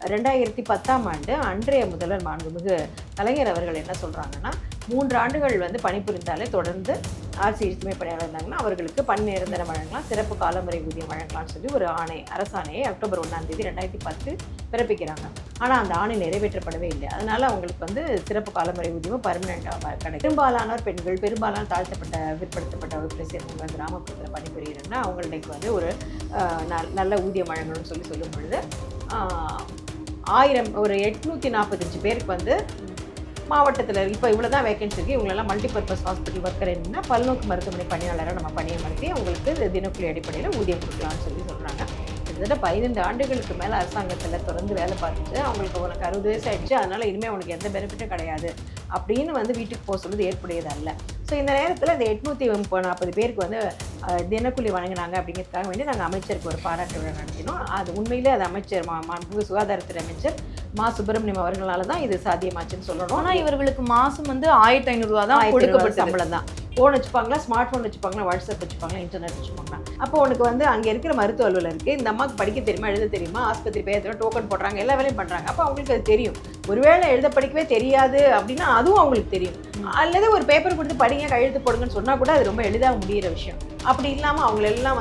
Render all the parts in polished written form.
2010ஆம் ஆண்டு அன்றைய முதல்வர் மாண்புமிகு கலைஞர் அவர்கள் என்ன சொல்கிறாங்கன்னா, 3 ஆண்டுகள் பணிபுரிந்தாலே தொடர்ந்து ஆர்சிஎச் துணை பணியாளர் இருந்தாங்கன்னா அவர்களுக்கு பணி நிரந்தரம் வழங்கலாம், சிறப்பு காலமுறை ஊதியம் வழங்கலாம்னு சொல்லி ஒரு அரசாணையை அக்டோபர் 1ஆம் தேதி 2010 பிறப்பிக்கிறாங்க. ஆனால் அந்த ஆணை நிறைவேற்றப்படவே இல்லை. அதனால் அவங்களுக்கு சிறப்பு காலமுறை ஊதியமும் பர்மனெண்ட்டாக கிடைக்கும். பெரும்பாலானோர் பெண்கள், பெரும்பாலான தாழ்த்தப்பட்ட பிற்படுத்தப்பட்ட வகுப்பை சேர்ந்தவங்க கிராமப்புறத்தில் பணிபுரிகிறாங்கன்னா அவங்களுக்கு ஒரு நல்ல ஊதியம் வழங்கணும்னு சொல்லும் பொழுது 845 பேருக்கு மாவட்டத்தில் இப்போ இவ்வளோ தான் வேகன்சி இருக்குது, இவங்களெல்லாம் மல்டிபர்பஸ் ஹாஸ்பிட்டல் ஒர்க்கர் என்னன்னா பல்நோக்கு மருத்துவமனை பணியாளராக நம்ம பணியமர்த்தி அவங்களுக்கு தினக்கூலி அடிப்படையில் ஊதியம் கொடுக்கலாம்னு சொல்கிறாங்க. கிட்டத்தட்ட 15 ஆண்டுகளுக்கு மேலே அரசாங்கத்தில் தொடர்ந்து வேலை பார்த்துட்டு அவங்களுக்கு உனக்கு 60 வயசு ஆயிடுச்சு, அதனால் இனிமேல் உனக்கு எந்த பெனிஃபிட்டும் கிடையாது அப்படின்னு வீட்டுக்கு போக சொல்லுறது ஏற்புடையது அல்ல. ஸோ இந்த நேரத்தில் இந்த 840 பேருக்கு தினக்கூலி வழங்கினாங்க அப்படிங்கிறதுக்காக வேண்டி நாங்கள் அமைச்சருக்கு ஒரு பாராட்டு விழா நடத்தினோம். அது உண்மையிலே அது அமைச்சர் மாண்புமிகு சுகாதாரத்துறை அமைச்சர் மா சுப்பிரமணியம் அவர்களால் தான் இது சாத்தியமாச்சுன்னு சொல்லணும். ஆனால் இவர்களுக்கு மாதம் 1500 ரூபா தான் கொடுக்கப்பட்ட சம்பளம் தான். ஃபோன் வச்சுப்பாங்களா, ஸ்மார்ட் ஃபோன் வச்சுப்பாங்களா, வாட்ஸ்அப் வச்சுப்பாங்களா, இன்டர்நெட் வச்சுப்பாங்களா. அப்போ உனக்கு அங்கே இருக்கிற மருத்துவ அலுவலருக்கு இந்த அம்மாவுக்கு படிக்க தெரியுமா, எழுத தெரியுமா, ஆஸ்பத்திரி பேர் டோக்கன் போடுறாங்க, எல்லா வேலையும் பண்ணுறாங்க. அப்போ அவங்களுக்கு அது தெரியும். ஒருவேளை எழுத படிக்கவே தெரியாது அப்படின்னா அதுவும் அவங்களுக்கு தெரியும். அல்லது ஒரு பேப்பர் கொடுத்து படிங்க, கையெழுத்து போடுங்கன்னு சொன்னால் கூட அது ரொம்ப எளிதாக முடிகிற விஷயம். அப்படி இல்லாமல் அவங்களெல்லாம்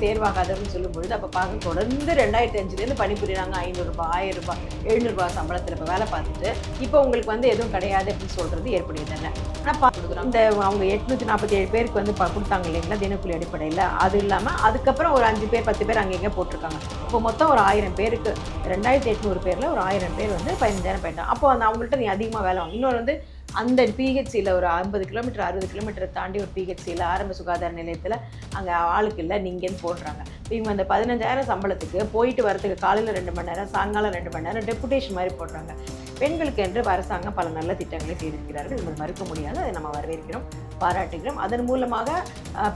தேர்வாகாதன்னு சொல்லும்பொழுது அப்போ பார்க்க தொடர்ந்து 2005 பணிபுரிகிறாங்க. 500 ரூபாய், 1000 ரூபாய், 700 ரூபாய் சம்பளத்தில் இப்போ வேலை பார்த்துட்டு இப்போ உங்களுக்கு எதுவும் கிடையாது அப்படின்னு சொல்கிறது ஏற்படுகிறது. ஆனால் இந்த அவங்க 847 பேருக்கு கொடுத்தாங்க இல்லைங்களா தினக்கூலி அடிப்படையில். அது இல்லாமல் அதுக்கப்புறம் ஒரு 5 பேர் 10 பேர் அங்கே எங்கே போட்டிருக்காங்க. இப்போ மொத்தம் ஒரு 1000 பேருக்கு 2800 பேரில் ஒரு 1000 பேர் 15,000 போயிட்டாங்க. அப்போ அவங்கள்ட்ட நீ அதிகமாக வேலை வாங்க. இன்னொரு அந்த பிஹெச்சியில் ஒரு 50 கிலோமீட்டர் 60 கிலோமீட்டர் தாண்டி ஒரு பிஹெச்சியில் ஆரம்ப சுகாதார நிலையத்தில் அங்கே ஆளுக்கு இல்லை நீங்கன்னு போடுறாங்க. இப்போ இவங்க அந்த 15,000 சம்பளத்துக்கு போயிட்டு வரதுக்கு காலையில் 2 மணி நேரம், சாயங்காலம் 2 மணி நேரம் டெபுடேஷன் மாதிரி போடுறாங்க. பெண்களுக்கு என்று அரசாங்கம் பல நல்ல திட்டங்களை செய்திருக்கிறார்கள். இது மறுக்க முடியாது. அதை நம்ம வரவேற்கிறோம், பாராட்டுகிறோம். அதன் மூலமாக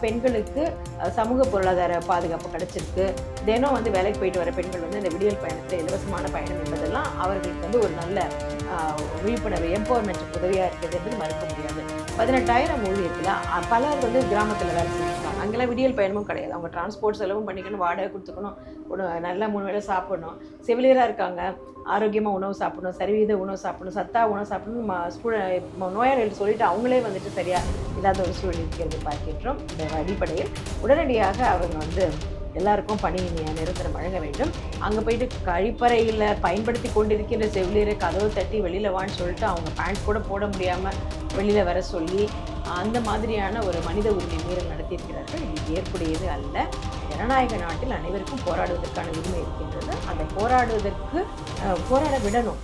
பெண்களுக்கு சமூக பொருளாதார பாதுகாப்பு கிடைச்சிருக்கு. தினம் வேலைக்கு போயிட்டு வர பெண்கள் இந்த விடியல் பயணத்தில் இலவசமான பயணம் என்பதெல்லாம் அவர்களுக்கு ஒரு நல்ல விழிப்புணர்வு எம்பவர்மெண்ட் உதவியாக இருக்குது என்பது மறுக்க முடியாது. 18,000 ஊழியத்தில் பலர் கிராமத்தில் வேலை செஞ்சுருக்காங்க. அங்கெல்லாம் விடியல் பயணமும் கிடையாது. அவங்க டிரான்ஸ்போர்ட் செலவும் பண்ணிக்கணும், வாடகை கொடுத்துக்கணும், நல்லா 3 வேளை சாப்பிடணும், செவிலியராக இருக்காங்க, ஆரோக்கியமாக உணவு சாப்பிடணும், சரிவித உணவு சாப்பிடணும், சத்தா உணவு சாப்பிடணும். நோயாளிகள் சொல்லிட்டு அவங்களே சரியாக இல்லாத ஒரு சூழல் இருக்கிறது பார்க்கின்றோம். இந்த அடிப்படையில் உடனடியாக அவங்க எல்லாருக்கும் பணி நிரந்தரம் வழங்க வேண்டும். அங்கே போயிட்டு கழிப்பறையில் பயன்படுத்தி கொண்டிருக்கின்ற செவிலியரை கதவு தட்டி வெளியில் வான்னு சொல்லிட்டு அவங்க பேண்ட் கூட போட முடியாமல் வெளியில் வர சொல்லி அந்த மாதிரியான ஒரு மனித உரிமை மீறல் நடத்தியிருக்கிறார்கள். இது ஏற்புடையது அல்ல. ஜனநாயக நாட்டில் அனைவருக்கும் போராடுவதற்கான உரிமை இருக்கின்றது. அந்த போராட விடணும்.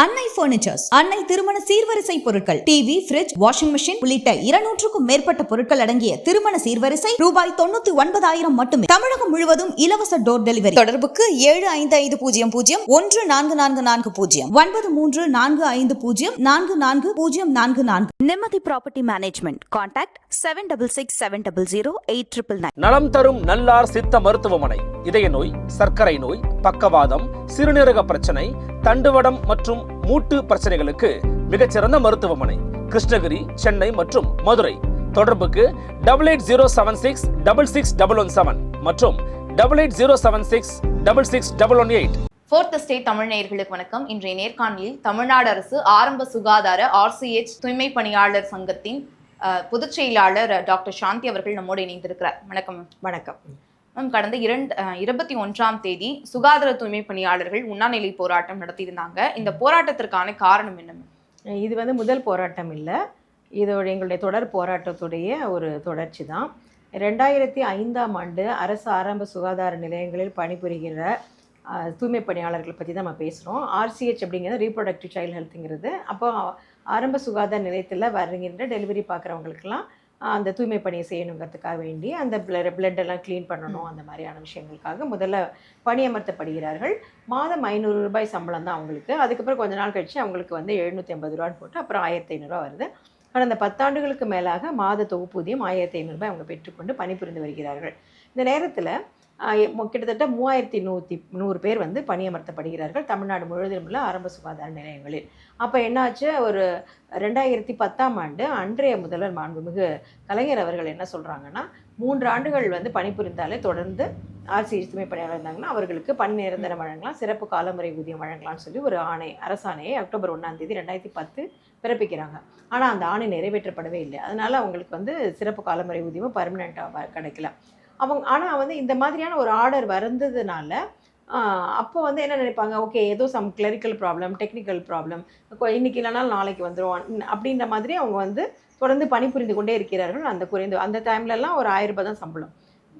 அன்னை பர்னிச்சர்ஸ், அன்னை திருமண சீர்வரிசை பொருட்கள், டிவி, ஃபிரிட்ஜ், வாஷிங் மெஷின் உள்ளிட்ட 200க்கும் மேற்பட்ட பொருட்கள் அடங்கிய திருமண சீர்வரிசை ரூபாய் 99,000 மட்டுமே. தமிழகம் முழுவதும் இலவச டோர் டெலிவரி. தொடர்புக்கு 7550144440 9345044044. நிம்மதி ப்ராப்பர்ட்டி மேனேஜ்மெண்ட். கான்டாக்ட் 7667008999. நலம் தரும் நல்லார் சித்த மருத்துவமனை. இதய நோய், சர்க்கரை நோய், பக்கவாதம், சிறுநீரக பிரச்சனை, தண்டுவடம் மற்றும் மூட்டு பிரச்சனைகளுக்கு மிகச்சிறந்த மருத்துவமனை. கிருஷ்ணகிரி, சென்னை மற்றும் மதுரை. தொடர்புக்கு 8807666117 மற்றும் 8807666118. ஃபோர்த் ஸ்டேட் தமிழ் நேயர்களுக்கு வணக்கம். இன்றைய நேர்காணலில் தமிழ்நாடு அரசு ஆரம்ப சுகாதார RCH தூய்மை பணியாளர் சங்கத்தின் பொதுச் செயலாளர் டாக்டர் சாந்தி அவர்கள் நம்மோடு இணைந்திருக்கிறார். வணக்கம். வணக்கம் மேம். கடந்த 21ஆம் தேதி சுகாதார தூய்மை பணியாளர்கள் உண்ணாநிலை போராட்டம் நடத்தியிருந்தாங்க. இந்த போராட்டத்திற்கான காரணம் என்ன? இது முதல் போராட்டம் இல்லை, எங்களுடைய தொடர் போராட்டத்துடைய ஒரு தொடர்ச்சி தான். 2005ஆம் ஆண்டு அரசு ஆரம்ப சுகாதார நிலையங்களில் பணிபுரிகிற தூய்மை பணியாளர்களை பற்றி தான் நம்ம பேசுகிறோம். RCH அப்படிங்கிறது ரீப்ரொடக்டிவ் சைல்டு ஹெல்த்துங்கிறது. அப்போ ஆரம்ப சுகாதார நிலையத்தில் வருகின்ற டெலிவரி பார்க்குறவங்களுக்கெல்லாம் அந்த தூய்மை பணியை செய்யணுங்கிறதுக்காக வேண்டி அந்த பிளட்டெல்லாம் க்ளீன் பண்ணணும், அந்த மாதிரியான விஷயங்களுக்காக முதல்ல பணியமர்த்தப்படுகிறார்கள். மாதம் 500 ரூபாய் சம்பளம் தான் அவங்களுக்கு. அதுக்கப்புறம் கொஞ்ச நாள் கழிச்சு அவங்களுக்கு 750 ரூபான்னு போட்டு அப்புறம் 1500 ரூபா வருது. கடந்த 10 ஆண்டுகளுக்கு மேலாக மாத தொகுப்பூதியம் 1500 ரூபாய் அவங்க பெற்றுக்கொண்டு பணிபுரிந்து வருகிறார்கள். இந்த நேரத்தில் கிட்டத்தட்ட 3100 பேர் வந்து பணியமர்த்தப்படுகிறார்கள் தமிழ்நாடு முழுவதிலும் உள்ள ஆரம்ப சுகாதார நிலையங்களில். அப்போ என்னாச்சு, ஒரு 2010ஆம் ஆண்டு அன்றைய முதல்வர் மாண்புமிகு கலைஞர் அவர்கள் என்ன சொல்கிறாங்கன்னா, 3 ஆண்டுகள் வந்து பணிபுரிந்தாலே தொடர்ந்து ஆர்சிஹெச் துணை பணியாளர் இருந்தாங்கன்னா அவர்களுக்கு பணி நிரந்தரம் வழங்கலாம், சிறப்பு காலமுறை ஊதியம் வழங்கலாம்னு சொல்லி ஒரு அரசாணையை அக்டோபர் 1ஆம் தேதி 2010 பிறப்பிக்கிறாங்க. ஆனால் அந்த ஆணை நிறைவேற்றப்படவே இல்லை. அதனால அவங்களுக்கு வந்து சிறப்பு காலமுறை ஊதியமும் பர்மனெண்ட்டாக கிடைக்கல. ஆனால் வந்து இந்த மாதிரியான ஒரு ஆர்டர் வந்ததுனால அப்போ வந்து என்ன நினைப்பாங்க, ஓகே ஏதோ some clerical problem, technical problem, இன்றைக்கி இல்லைனாலும் நாளைக்கு வந்துடும் அப்படின்ற மாதிரி அவங்க வந்து தொடர்ந்து பணிபுரிந்து கொண்டே இருக்கிறார்கள். அந்த டைம்லலாம் ஒரு 1000 ரூபாய் தான் சம்பளம்,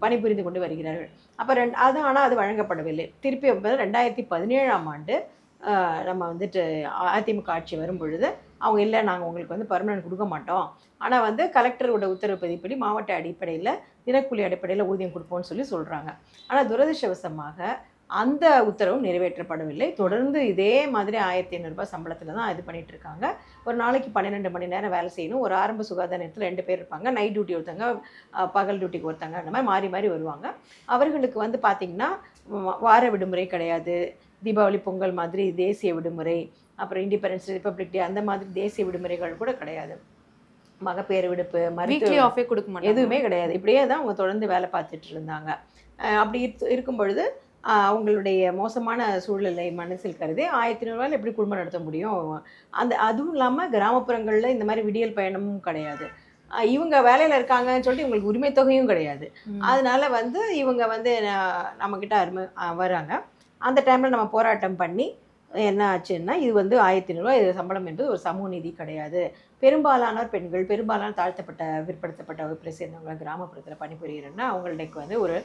பணிபுரிந்து கொண்டு வருகிறார்கள். அப்போ ஆனால் அது வழங்கப்படவில்லை. திருப்பி 2017ஆம் ஆண்டு நம்ம வந்துட்டு அதிமுக ஆட்சி வரும் பொழுது அவங்க இல்லை, நாங்கள் உங்களுக்கு வந்து பர்மனெண்ட் கொடுக்க மாட்டோம், ஆனால் வந்து கலெக்டரோட உத்தரவுப்படிப்படி மாவட்ட அடிப்படையில் தினக்கூலி அடிப்படையில் ஊதியம் கொடுப்போம்னு சொல்கிறாங்க. ஆனால் துரதிர்ஷ்டவசமாக அந்த உத்தரவும் நிறைவேற்றப்படவில்லை. தொடர்ந்து இதே மாதிரி 1500 ரூபாய் சம்பளத்தில் தான் இது பண்ணிகிட்டு இருக்காங்க. ஒரு நாளைக்கு 12 மணி நேரம் வேலை செய்யணும். ஒரு ஆரம்ப சுகாதார நேரத்தில் 2 பேர் இருப்பாங்க, நைட் டியூட்டி ஒருத்தங்க, பகல் டியூட்டிக்கு ஒருத்தங்க, அந்த மாதிரி மாறி மாறி வருவாங்க. அவர்களுக்கு வந்து பார்த்திங்கன்னா வார விடுமுறை கிடையாது, தீபாவளி பொங்கல் மாதிரி தேசிய விடுமுறை, அப்புறம் இண்டிபெண்டன்ஸ் ரிப்பப்ளிக் டே அந்த மாதிரி தேசிய விடுமுறைகள் கூட கிடையாது, மகப்பேறு விடுப்பு, வீக்லி ஆஃபே கொடுக்க மாட்டாங்க, எதுவுமே கிடையாது. இப்படியே தான் அவங்க தொடர்ந்து வேலை பார்த்துட்டு இருந்தாங்க. அப்படி இருக்கும் பொழுது அவங்களுடைய மோசமான சூழ்நிலை மனசில் கருதி 1500 ரூபாயில் எப்படி குடும்பம் நடத்த முடியும்? அதுவும் இல்லாமல் கிராமப்புறங்களில் இந்த மாதிரி விடியல் பயணமும் கிடையாது, இவங்க வேலையில் இருக்காங்கன்னு சொல்லிட்டு இவங்களுக்கு உரிமை தொகையும் கிடையாது. அதனால வந்து இவங்க வந்து நம்மக்கிட்ட வராங்க. அந்த டைமில் நம்ம போராட்டம் பண்ணி என்ன ஆச்சுன்னா, இது வந்து 1500 ரூபாய் சம்பளம் என்பது ஒரு சமூக நீதி கிடையாது. பெரும்பாலானோர் பெண்கள், பெரும்பாலான தாழ்த்தப்பட்ட பிற்படுத்தப்பட்ட வகுப்பில் சேர்ந்தவங்க கிராமப்புறத்தில் பணிபுரிகிறேன்னா அவங்களுக்கு வந்து ஒரு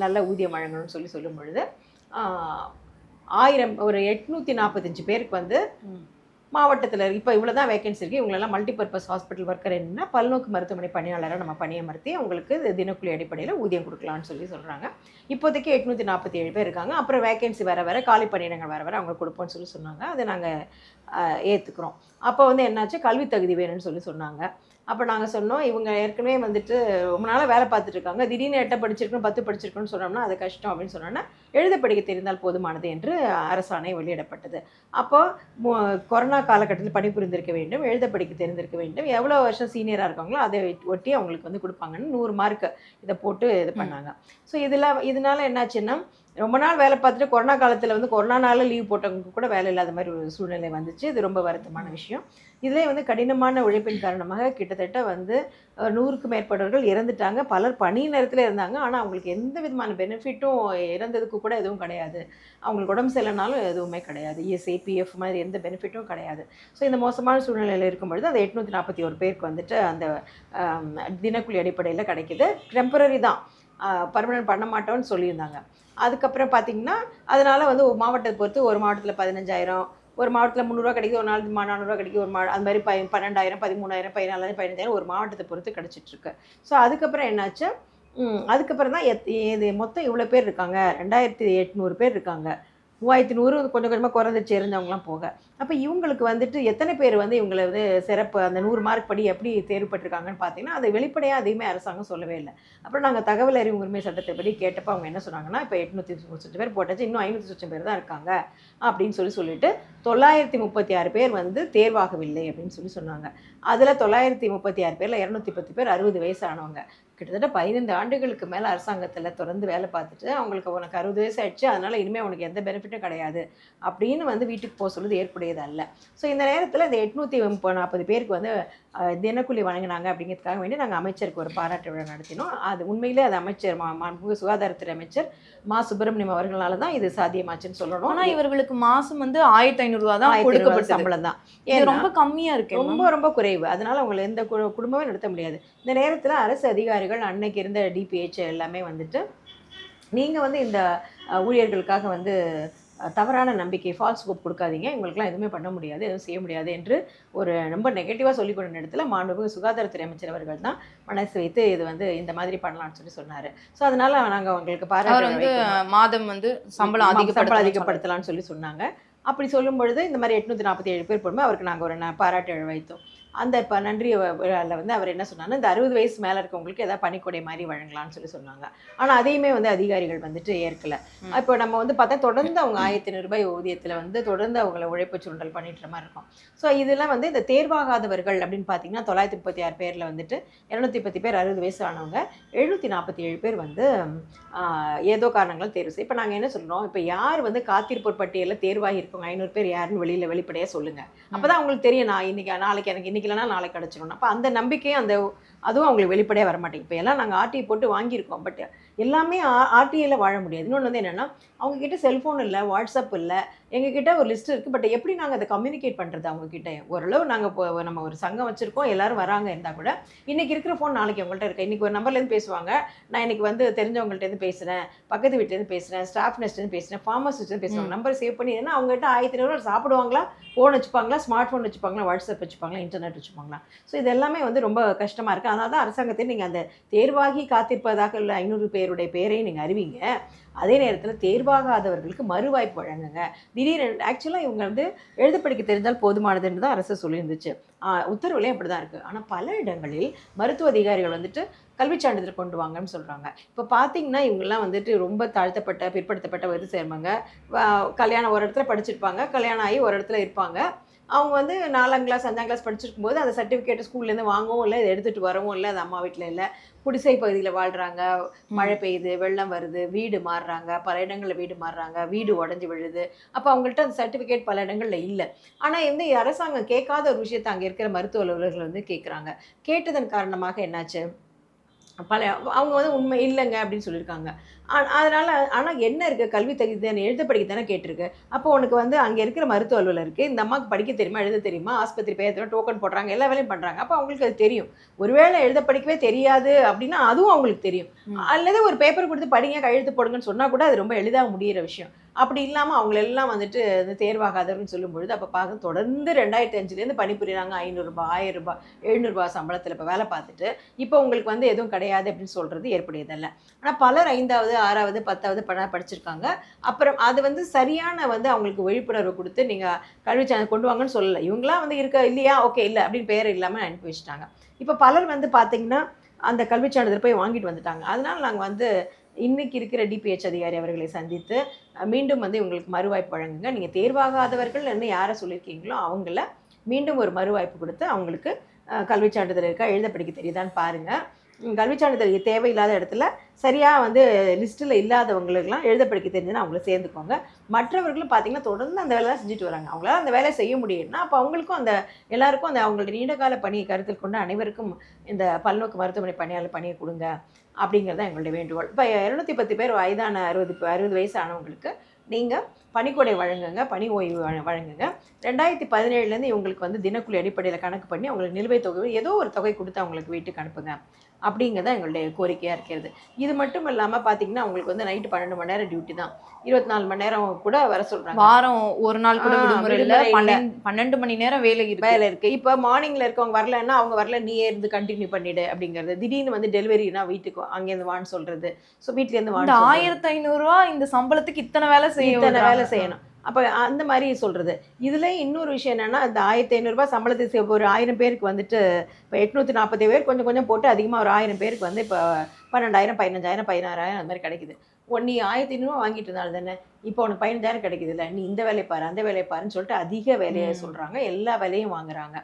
நல்ல ஊதியம் வழங்கணும்னு சொல்லும் பொழுது 845 பேருக்கு வந்து மாவட்டத்தில் இப்போ இவ்வளோ தான் வேகன்சி இருக்குது, இவங்களெல்லாம் மல்டிபர்பஸ் ஹாஸ்பிட்டல் ஒர்க்கர் என்ன பல்நோக்கு மருத்துவமனை பணியாளராக நம்ம பணியமர்த்தி அவங்களுக்கு தினக்கூலி அடிப்படையில் ஊதியம் கொடுக்கலான்னு சொல்கிறாங்க. இப்போதைக்கு 847 பேர் இருக்காங்க. அப்புறம் வேகன்சி வர காலி பணியிடங்கள் வர அவங்களுக்கு கொடுப்போம்னு சொன்னாங்க. அதை நாங்கள் ஏற்றுக்கிறோம். அப்போ வந்து என்னாச்சு, கல்வி தகுதி வேணும்னு சொன்னாங்க. அப்போ நாங்கள் சொன்னோம், இவங்க ஏற்கனவே வந்துட்டு ரொம்ப நாளாக வேலை பார்த்துட்டு இருக்காங்க, திடீர்னு 8 படிச்சிருக்கணும் 10 படிச்சிருக்கணும்னு சொன்னோம்னா அது கஷ்டம் அப்படின்னு சொன்னோன்னா எழுத படிக்க தெரிந்தால் போதுமானது என்று அரசாணை வெளியிடப்பட்டது. அப்போ கொரோனா காலகட்டத்தில் பணிபுரிந்திருக்க வேண்டும், எழுத படிக்க தெரிந்திருக்க வேண்டும், எவ்வளோ வருஷம் சீனியராக இருக்காங்களோ அதை ஒட்டி அவங்களுக்கு வந்து கொடுப்பாங்கன்னு 100 மார்க் இதை போட்டு இது பண்ணாங்க. ஸோ இதனால என்னாச்சுன்னா, ரொம்ப நாள் வேலை பார்த்துட்டு கொரோனா காலத்தில் வந்து கொரோனானால லீவ் போட்டவங்க கூட வேலை இல்லாத மாதிரி ஒரு சூழ்நிலை வந்துச்சு. இது ரொம்ப வருத்தமான விஷயம். இதிலே வந்து கடினமான உழைப்பின் காரணமாக கிட்டத்தட்ட வந்து 100க்கும் மேற்பட்டவர்கள் இறந்துட்டாங்க. பலர் பணி நேரத்தில் இருந்தாங்க, ஆனால் அவங்களுக்கு எந்த விதமான பெனிஃபிட்டும் இறந்ததுக்கு கூட எதுவும் கிடையாது. அவங்களுக்கு உடம்பு சரியில்லைனாலும் எதுவுமே கிடையாது, இஎஸ்ஐ பிஎஃப் மாதிரி எந்த பெனிஃபிட்டும் கிடையாது. ஸோ இந்த மோசமான சூழ்நிலையில் இருக்கும்பொழுது அந்த 841 பேருக்கு வந்துட்டு அந்த தினக்கூலி அடிப்படையில் கிடைக்கிது. டெம்பரரி தான், பர்மனெண்ட் பண்ண மாட்டோம்னு சொல்லியிருந்தாங்க. அதுக்கப்புறம் பார்த்திங்கன்னா அதனால் வந்து மாவட்டத்தை பொறுத்து ஒரு மாவட்டத்தில் 15,000, ஒரு மாவட்டத்தில் 300 கிடைக்குது, ஒரு நாள் 400 கிடைக்குது, ஒரு அது மாதிரி 12,000 13,000 14,000 15,000 ஒரு மாவட்டத்தை பொறுத்து கிடச்சிட்ருக்கு. ஸோ அதுக்கப்புறம் என்னாச்சு, அதுக்கப்புறம் தான் இது மொத்தம் இவ்வளோ பேர் இருக்காங்க, 2,800 பேர் இருக்காங்க. 3,100 கொஞ்சம் கொஞ்சமாக குறைஞ்சிச்சு இருந்தவங்களாம் போக. அப்போ இவங்களுக்கு வந்துட்டு எத்தனை பேர் வந்து இவங்களை வந்து சிறப்பு அந்த 100 மார்க் படி எப்படி தேர்வுப்பட்டிருக்காங்கன்னு பார்த்தீங்கன்னா அது வெளிப்படையாக அதிகமே அரசாங்கம் சொல்லவே இல்லை. அப்புறம் நாங்கள் தகவல் அறிவு உரிமை சட்டத்தைப்படி கேட்டப்போ அவங்க என்ன சொன்னாங்கன்னா, இப்போ 868 பேர் போட்டாச்சு, இன்னும் 500 பேர் தான் இருக்காங்க அப்படின்னு சொல்லிட்டு 936 பேர் வந்து தேர்வாகவில்லை அப்படின்னு சொன்னாங்க. அதில் 936 பேரில் 210 பேர் 60 வயசானவங்க. கிட்டத்தட்ட 15 ஆண்டுகளுக்கு மேலே அரசாங்கத்தில் தொடர்ந்து வேலை பார்த்துட்டு அவங்களுக்கு உனக்கு 60 வயசு ஆயிடுச்சு, அதனால் இனிமேல் உனக்கு எந்த பெனிஃபிட்டும் கிடையாது அப்படின்னு வந்து வீட்டுக்கு போக சொல்லுது ஏற்புடையது அல்ல. ஸோ இந்த நேரத்தில் இந்த 840 பேருக்கு வந்து தினக்கூலி வழங்கினாங்க அப்படிங்கிறதுக்காக வேண்டி நாங்கள் அமைச்சருக்கு ஒரு பாராட்டு விழா நடத்தினோம். அது உண்மையிலே அது அமைச்சர் சுகாதாரத்துறை அமைச்சர் மா சுப்பிரமணியம் அவர்களால் தான் இது சாத்தியமாச்சுன்னு சொல்லணும். ஆனால் இவர்களுக்கு மாதம் வந்து 1,500 ரூபா தான் கொடுக்கப்பட்ட சம்பளம் தான், ரொம்ப கம்மியாக இருக்கு, ரொம்ப ரொம்ப குறைவு. அதனால் அவங்களை எந்த குடும்பமே நடத்த முடியாது. இந்த நேரத்தில் அரசு அதிகாரிகள் அன்னைக்கு இருந்த டிபிஹெச் எல்லாமே வந்துட்டு நீங்கள் வந்து இந்த ஊழியர்களுக்காக வந்து தவறான நம்பிக்கை ஃபால்ஸ் ஹோப் கொடுக்காதீங்க, இவங்களுக்குலாம் எதுவுமே பண்ண முடியாது, எதுவும் செய்ய முடியாது என்று ஒரு ரொம்ப நெகட்டிவாக சொல்லிக் கொண்ட இடத்துல மாண்புமிகு சுகாதாரத்துறை அமைச்சர் அவர்கள் தான் மனசு வைத்து இது வந்து இந்த மாதிரி பண்ணலாம்னு சொன்னார். ஸோ அதனால் நாங்கள் அவங்களுக்கு பாராட்டு மாதம் வந்து சம்பளம் அதிகப்படுத்தலாம்னு சொல்லி சொன்னாங்க. அப்படி சொல்லும் பொழுது இந்த மாதிரி 847 பேர் போடும்போது அவருக்கு நாங்கள் ஒரு பாராட்டு விழா வைத்தோம். அந்த இப்போ நன்றி விழாவில் வந்து அவர் என்ன சொன்னாங்கன்னா, இந்த 60 வயசு மேலே இருக்கவங்களுக்கு ஏதாவது பணிக்கொடை மாதிரி வழங்கலாம்னு சொன்னாங்க. ஆனால் அதையுமே வந்து அதிகாரிகள் வந்துட்டு ஏற்கலை. இப்போ நம்ம வந்து பார்த்தா தொடர்ந்து அவங்க 1500 ரூபாய் ஊதியத்தில் வந்து தொடர்ந்து அவங்கள உழைப்பு சுரண்டல் பண்ணிட்டு மாதிரி இருக்கும். ஸோ இதெல்லாம் வந்து இந்த தேர்வாகாதவர்கள் அப்படின்னு பார்த்தீங்கன்னா 936 பேரில் வந்துட்டு 210 பேர் 60 வயசு ஆனவங்க, 747 பேர் வந்து ஏதோ காரணங்களால் தேர்வு செய்ய. இப்போ நாங்கள் என்ன சொல்கிறோம், இப்போ யார் வந்து காத்திருப்போர் பட்டியலில் தேர்வாகி இருக்கவங்க 500 பேர் யாருன்னு வெளிப்படையாக சொல்லுங்கள். அப்போ தான் அவங்களுக்கு தெரியும், நான் நாளைக்கு எனக்கு இன்னைக்கு இல்லைனா நாளைக்கு கிடச்சிடும். அப்போ அந்த நம்பிக்கையும் அதுவும் அவங்களுக்கு வெளிப்படையாக வரமாட்டேங்குது. இப்போ எல்லாம் நாங்கள் ஆர்டிஐ போட்டு வாங்கியிருக்கோம், பட் எல்லாமே ஆர்டிஐயில் வாழ முடியாது. இன்னொன்று வந்து என்னென்னா, அவங்கக்கிட்ட செல்ஃபோன் இல்லை, வாட்ஸ்அப் இல்லை, எங்ககிட்ட ஒரு லிஸ்ட் இருக்குது, பட் எப்படி நாங்கள் அதை கம்யூனிகேட் பண்ணுறது அவங்கக்கிட்ட? ஓரளவு நாங்கள் இப்போ நம்ம ஒரு சங்கம் வச்சுருக்கோம், எல்லோரும் வராங்க இருந்தால் கூட இன்றைக்கி இருக்கிற ஃபோன் நாளைக்கு அவங்கள்ட்ட இருக்குது. இன்றைக்கி ஒரு நம்பர்லேருந்து பேசுவாங்க, நான் இன்றைக்கி வந்து தெரிஞ்சவங்கள்ட்டேருந்து பேசுகிறேன், பக்கத்து வீட்டிலேருந்து பேசுகிறேன், ஸ்டாஃப் நர்ஸ்லேருந்து பேசுகிறேன், ஃபார்மசிஸ்ட்லேருந்து பேசுவாங்க. நம்பர் சேவ் பண்ணி ஏன்னா அவங்ககிட்ட 1500 சாப்பிடுவாங்களா, ஃபோன் வச்சுப்பாங்களா, ஸ்மார்ட் ஃபோன் வச்சுப்பாங்களா, வாட்ஸ்அப் வச்சுப்பாங்களா, இன்டர்நெட் வச்சுப்பாங்களா? ஸோ இது எல்லாமே வந்து ரொம்ப கஷ்டமாக இருக்குது. அதனால தான் அரசாங்கத்தை நீங்கள் அந்த தேர்வாகி காத்திருப்பதாக உள்ள 500 பேருடைய பேரையும் நீங்கள் அறிவிங்க. அதே நேரத்தில் தேர்வாகாதவர்களுக்கு மறுவாய்ப்பு வழங்குங்க. திடீர்னு ஆக்சுவலாக இவங்க வந்து எழுத படிக்க தெரிஞ்சால் போதுமானதுன்னு தான் அரசு சொல்லியிருந்துச்சு. உத்தரவுலேயும் அப்படி தான் இருக்குது. ஆனால் பல இடங்களில் மருத்துவ அதிகாரிகள் வந்துட்டு கல்வி சான்றிதழ் கொண்டு வாங்கன்னு சொல்கிறாங்க. இப்போ பார்த்தீங்கன்னா இவங்கெல்லாம் வந்துட்டு ரொம்ப தாழ்த்தப்பட்ட பிற்படுத்தப்பட்ட வந்து சேர்மாங்க. கல்யாணம் ஒரு இடத்துல படிச்சிருப்பாங்க, கல்யாணம் ஆகி ஒரு இடத்துல இருப்பாங்க. அவங்க வந்து 4ஆம் கிளாஸ் 5ஆம் கிளாஸ் படிச்சிருக்கும் போது அந்த சர்டிஃபிகேட் ஸ்கூல்லேருந்து வாங்கவும் இல்லை, இதை எடுத்துகிட்டு வரவும் இல்லை, அது அம்மா வீட்டில் இல்லை, குடிசை பகுதியில் வாழ்கிறாங்க, மழை பெய்யுது, வெள்ளம் வருது, வீடு மாறுறாங்க, பல இடங்களில் வீடு மாறுறாங்க, வீடு உடஞ்சி விழுது. அப்போ அவங்கள்ட்ட அந்த சர்டிஃபிகேட் பல இடங்களில் இல்லை. ஆனால் வந்து அரசாங்கம் கேட்காத ஒரு விஷயத்தை அங்கே இருக்கிற மருத்துவ அலுவலர்கள் வந்து கேட்குறாங்க. கேட்டதன் காரணமாக என்னாச்சு, அவங்க வந்து உண்மை இல்லைங்க அப்படின்னு சொல்லியிருக்காங்க. ஆனால் என்ன இருக்குது, கல்வி தகுதி தானே, எழுத படிக்க தானே கேட்டிருக்கு. அப்போ உனக்கு வந்து அங்கே இருக்கிற மருத்துவ அலுவலருக்கு இந்த அம்மாவுக்கு படிக்க தெரியுமா, எழுத தெரியுமா, ஆஸ்பத்திரி பேர் டோக்கன் போடுறாங்க, எல்லா வேலையும் பண்ணுறாங்க. அப்போ அவங்களுக்கு அது தெரியும். ஒருவேளை எழுத படிக்கவே தெரியாது அப்படின்னா அதுவும் அவங்களுக்கு தெரியும். அல்லது ஒரு பேப்பர் கொடுத்து படிங்க, கையெழுத்து போடுங்கன்னு சொன்னால் கூட அது ரொம்ப எளிதாக முடிகிற விஷயம். அப்படி இல்லாமல் அவங்களெல்லாம் வந்துட்டு இந்த தேர்வாகாதவர்னு சொல்லும் பொழுது அப்போ பார்க்க தொடர்ந்து 2005லேருந்து பணிபுரிகிறாங்க. 500 ரூபாய் 1000 ரூபாய் 700 ரூபாய் சம்பளத்தில் இப்போ வேலை பார்த்துட்டு இப்போ உங்களுக்கு வந்து எதுவும் கிடையாது அப்படின்னு சொல்கிறது ஏற்புடையதல்ல. ஆனால் பலர் 5வது 6வது 10வது படிச்சிருக்காங்க. அப்புறம் அது வந்து சரியான வந்து அவங்களுக்கு விழிப்புணர்வு கொடுத்து நீங்கள் கல்வி சான்றிதழ் கொண்டு வாங்கன்னு சொல்லலை. இவங்களாம் வந்து இருக்க இல்லையா, ஓகே இல்லை அப்படின்னு பேர் இல்லாமல் அனுப்பி வச்சுட்டாங்க. இப்போ பலர் வந்து பார்த்திங்கன்னா அந்த கல்வி சான்றிதழ் போய் வாங்கிட்டு வந்துட்டாங்க. அதனால் நாங்கள் வந்து இன்றைக்கி இருக்கிற டிபிஹெச் அதிகாரி அவர்களை சந்தித்து மீண்டும் வந்து இவங்களுக்கு மறுவாய்ப்பு வழங்குங்க. நீங்கள் தேர்வாகாதவர்கள் என்ன யாரை சொல்லியிருக்கீங்களோ அவங்கள மீண்டும் ஒரு மறுவாய்ப்பு கொடுத்து அவங்களுக்கு கல்வி சான்றிதழ் இருக்கா, எழுத படிக்க தெரியுதான்னு பாருங்கள். கல்வி சான்றிதழ் தேவையில்லாத இடத்துல சரியாக வந்து லிஸ்ட்டில் இல்லாதவங்களுக்கெல்லாம் எழுத படிக்க தெரிஞ்சுன்னா அவங்கள சேர்ந்துக்கோங்க. மற்றவர்களும் பார்த்திங்கன்னா தொடர்ந்து அந்த வேலை தான் செஞ்சுட்டு வராங்க. அவங்களால அந்த வேலையை செய்ய முடியும்னா அப்போ அவங்களுக்கும் அந்த எல்லாருக்கும் அந்த அவங்களுடைய நீண்டகால பணியை கருத்தில் கொண்டு அனைவருக்கும் இந்த பல்நோக்கு மருத்துவமனை பணியாளர் பணியை கொடுங்க அப்படிங்கிறது தான் எங்களுடைய வேண்டுகோள். இப்போ 210 பேர் வயதான 60 வயசு ஆனவங்களுக்கு நீங்கள் பணிக்கொடை வழங்குங்க, பணி ஓய்வு வழங்குங்க. 2017லேருந்து இவங்களுக்கு வந்து தினக்கூலி அடிப்படையில் கணக்கு பண்ணி அவங்களுக்கு நிலுவைத் தொகை ஏதோ ஒரு தொகை கொடுத்து அவங்களுக்கு வீட்டுக்கு அனுப்புங்க அப்படிங்கிறத எங்களுடைய கோரிக்கையாக இருக்கிறது. இது மட்டும் இல்லாமல் பார்த்தீங்கன்னா அவங்களுக்கு வந்து நைட்டு 12 மணி நேரம் டியூட்டி தான், 24 மணி நேரம் கூட வர சொல்கிறாங்க. வாரம் ஒரு நாள் கூட விடுமுறை இல்லை, 12 மணி நேரம் வேலை இருக்குது. இப்போ மார்னிங்கில் இருக்கவங்க வரலன்னா அவங்க வரல, நீயே இருந்து கண்டினியூ பண்ணிவிடு அப்படிங்கிறது. திடீர்னு வந்து டெலிவரினா வீட்டுக்கு அங்கேருந்து வான்னு சொல்கிறது. ஸோ வீட்டிலேருந்து வாங்க 1500 ரூபா இந்த சம்பளத்துக்கு இத்தனை வேலை செய்யணும். அப்போ அந்த மாதிரி சொல்கிறது. இதில் இன்னொரு விஷயம் என்னென்னா, இந்த 1500 ரூபாய் சம்பளத்துக்கு ஒரு 1000 பேருக்கு வந்துட்டு இப்போ 840 பேர் கொஞ்சம் கொஞ்சம் போட்டு அதிகமாக ஒரு 1000 பேருக்கு வந்து இப்போ 12,000 15,000 16,000 அந்த மாதிரி கிடைக்குது. நீ 1500 வாங்கிட்டு இருந்தாலும் தானே இப்போ உனக்கு 15,000 கிடைக்குது இல்லை, நீ இந்த வேலையை பாரு அந்த வேலையை பாருன்னு சொல்லிட்டு அதிக வேலையை சொல்கிறாங்க, எல்லா வேலையும் வாங்குறாங்க.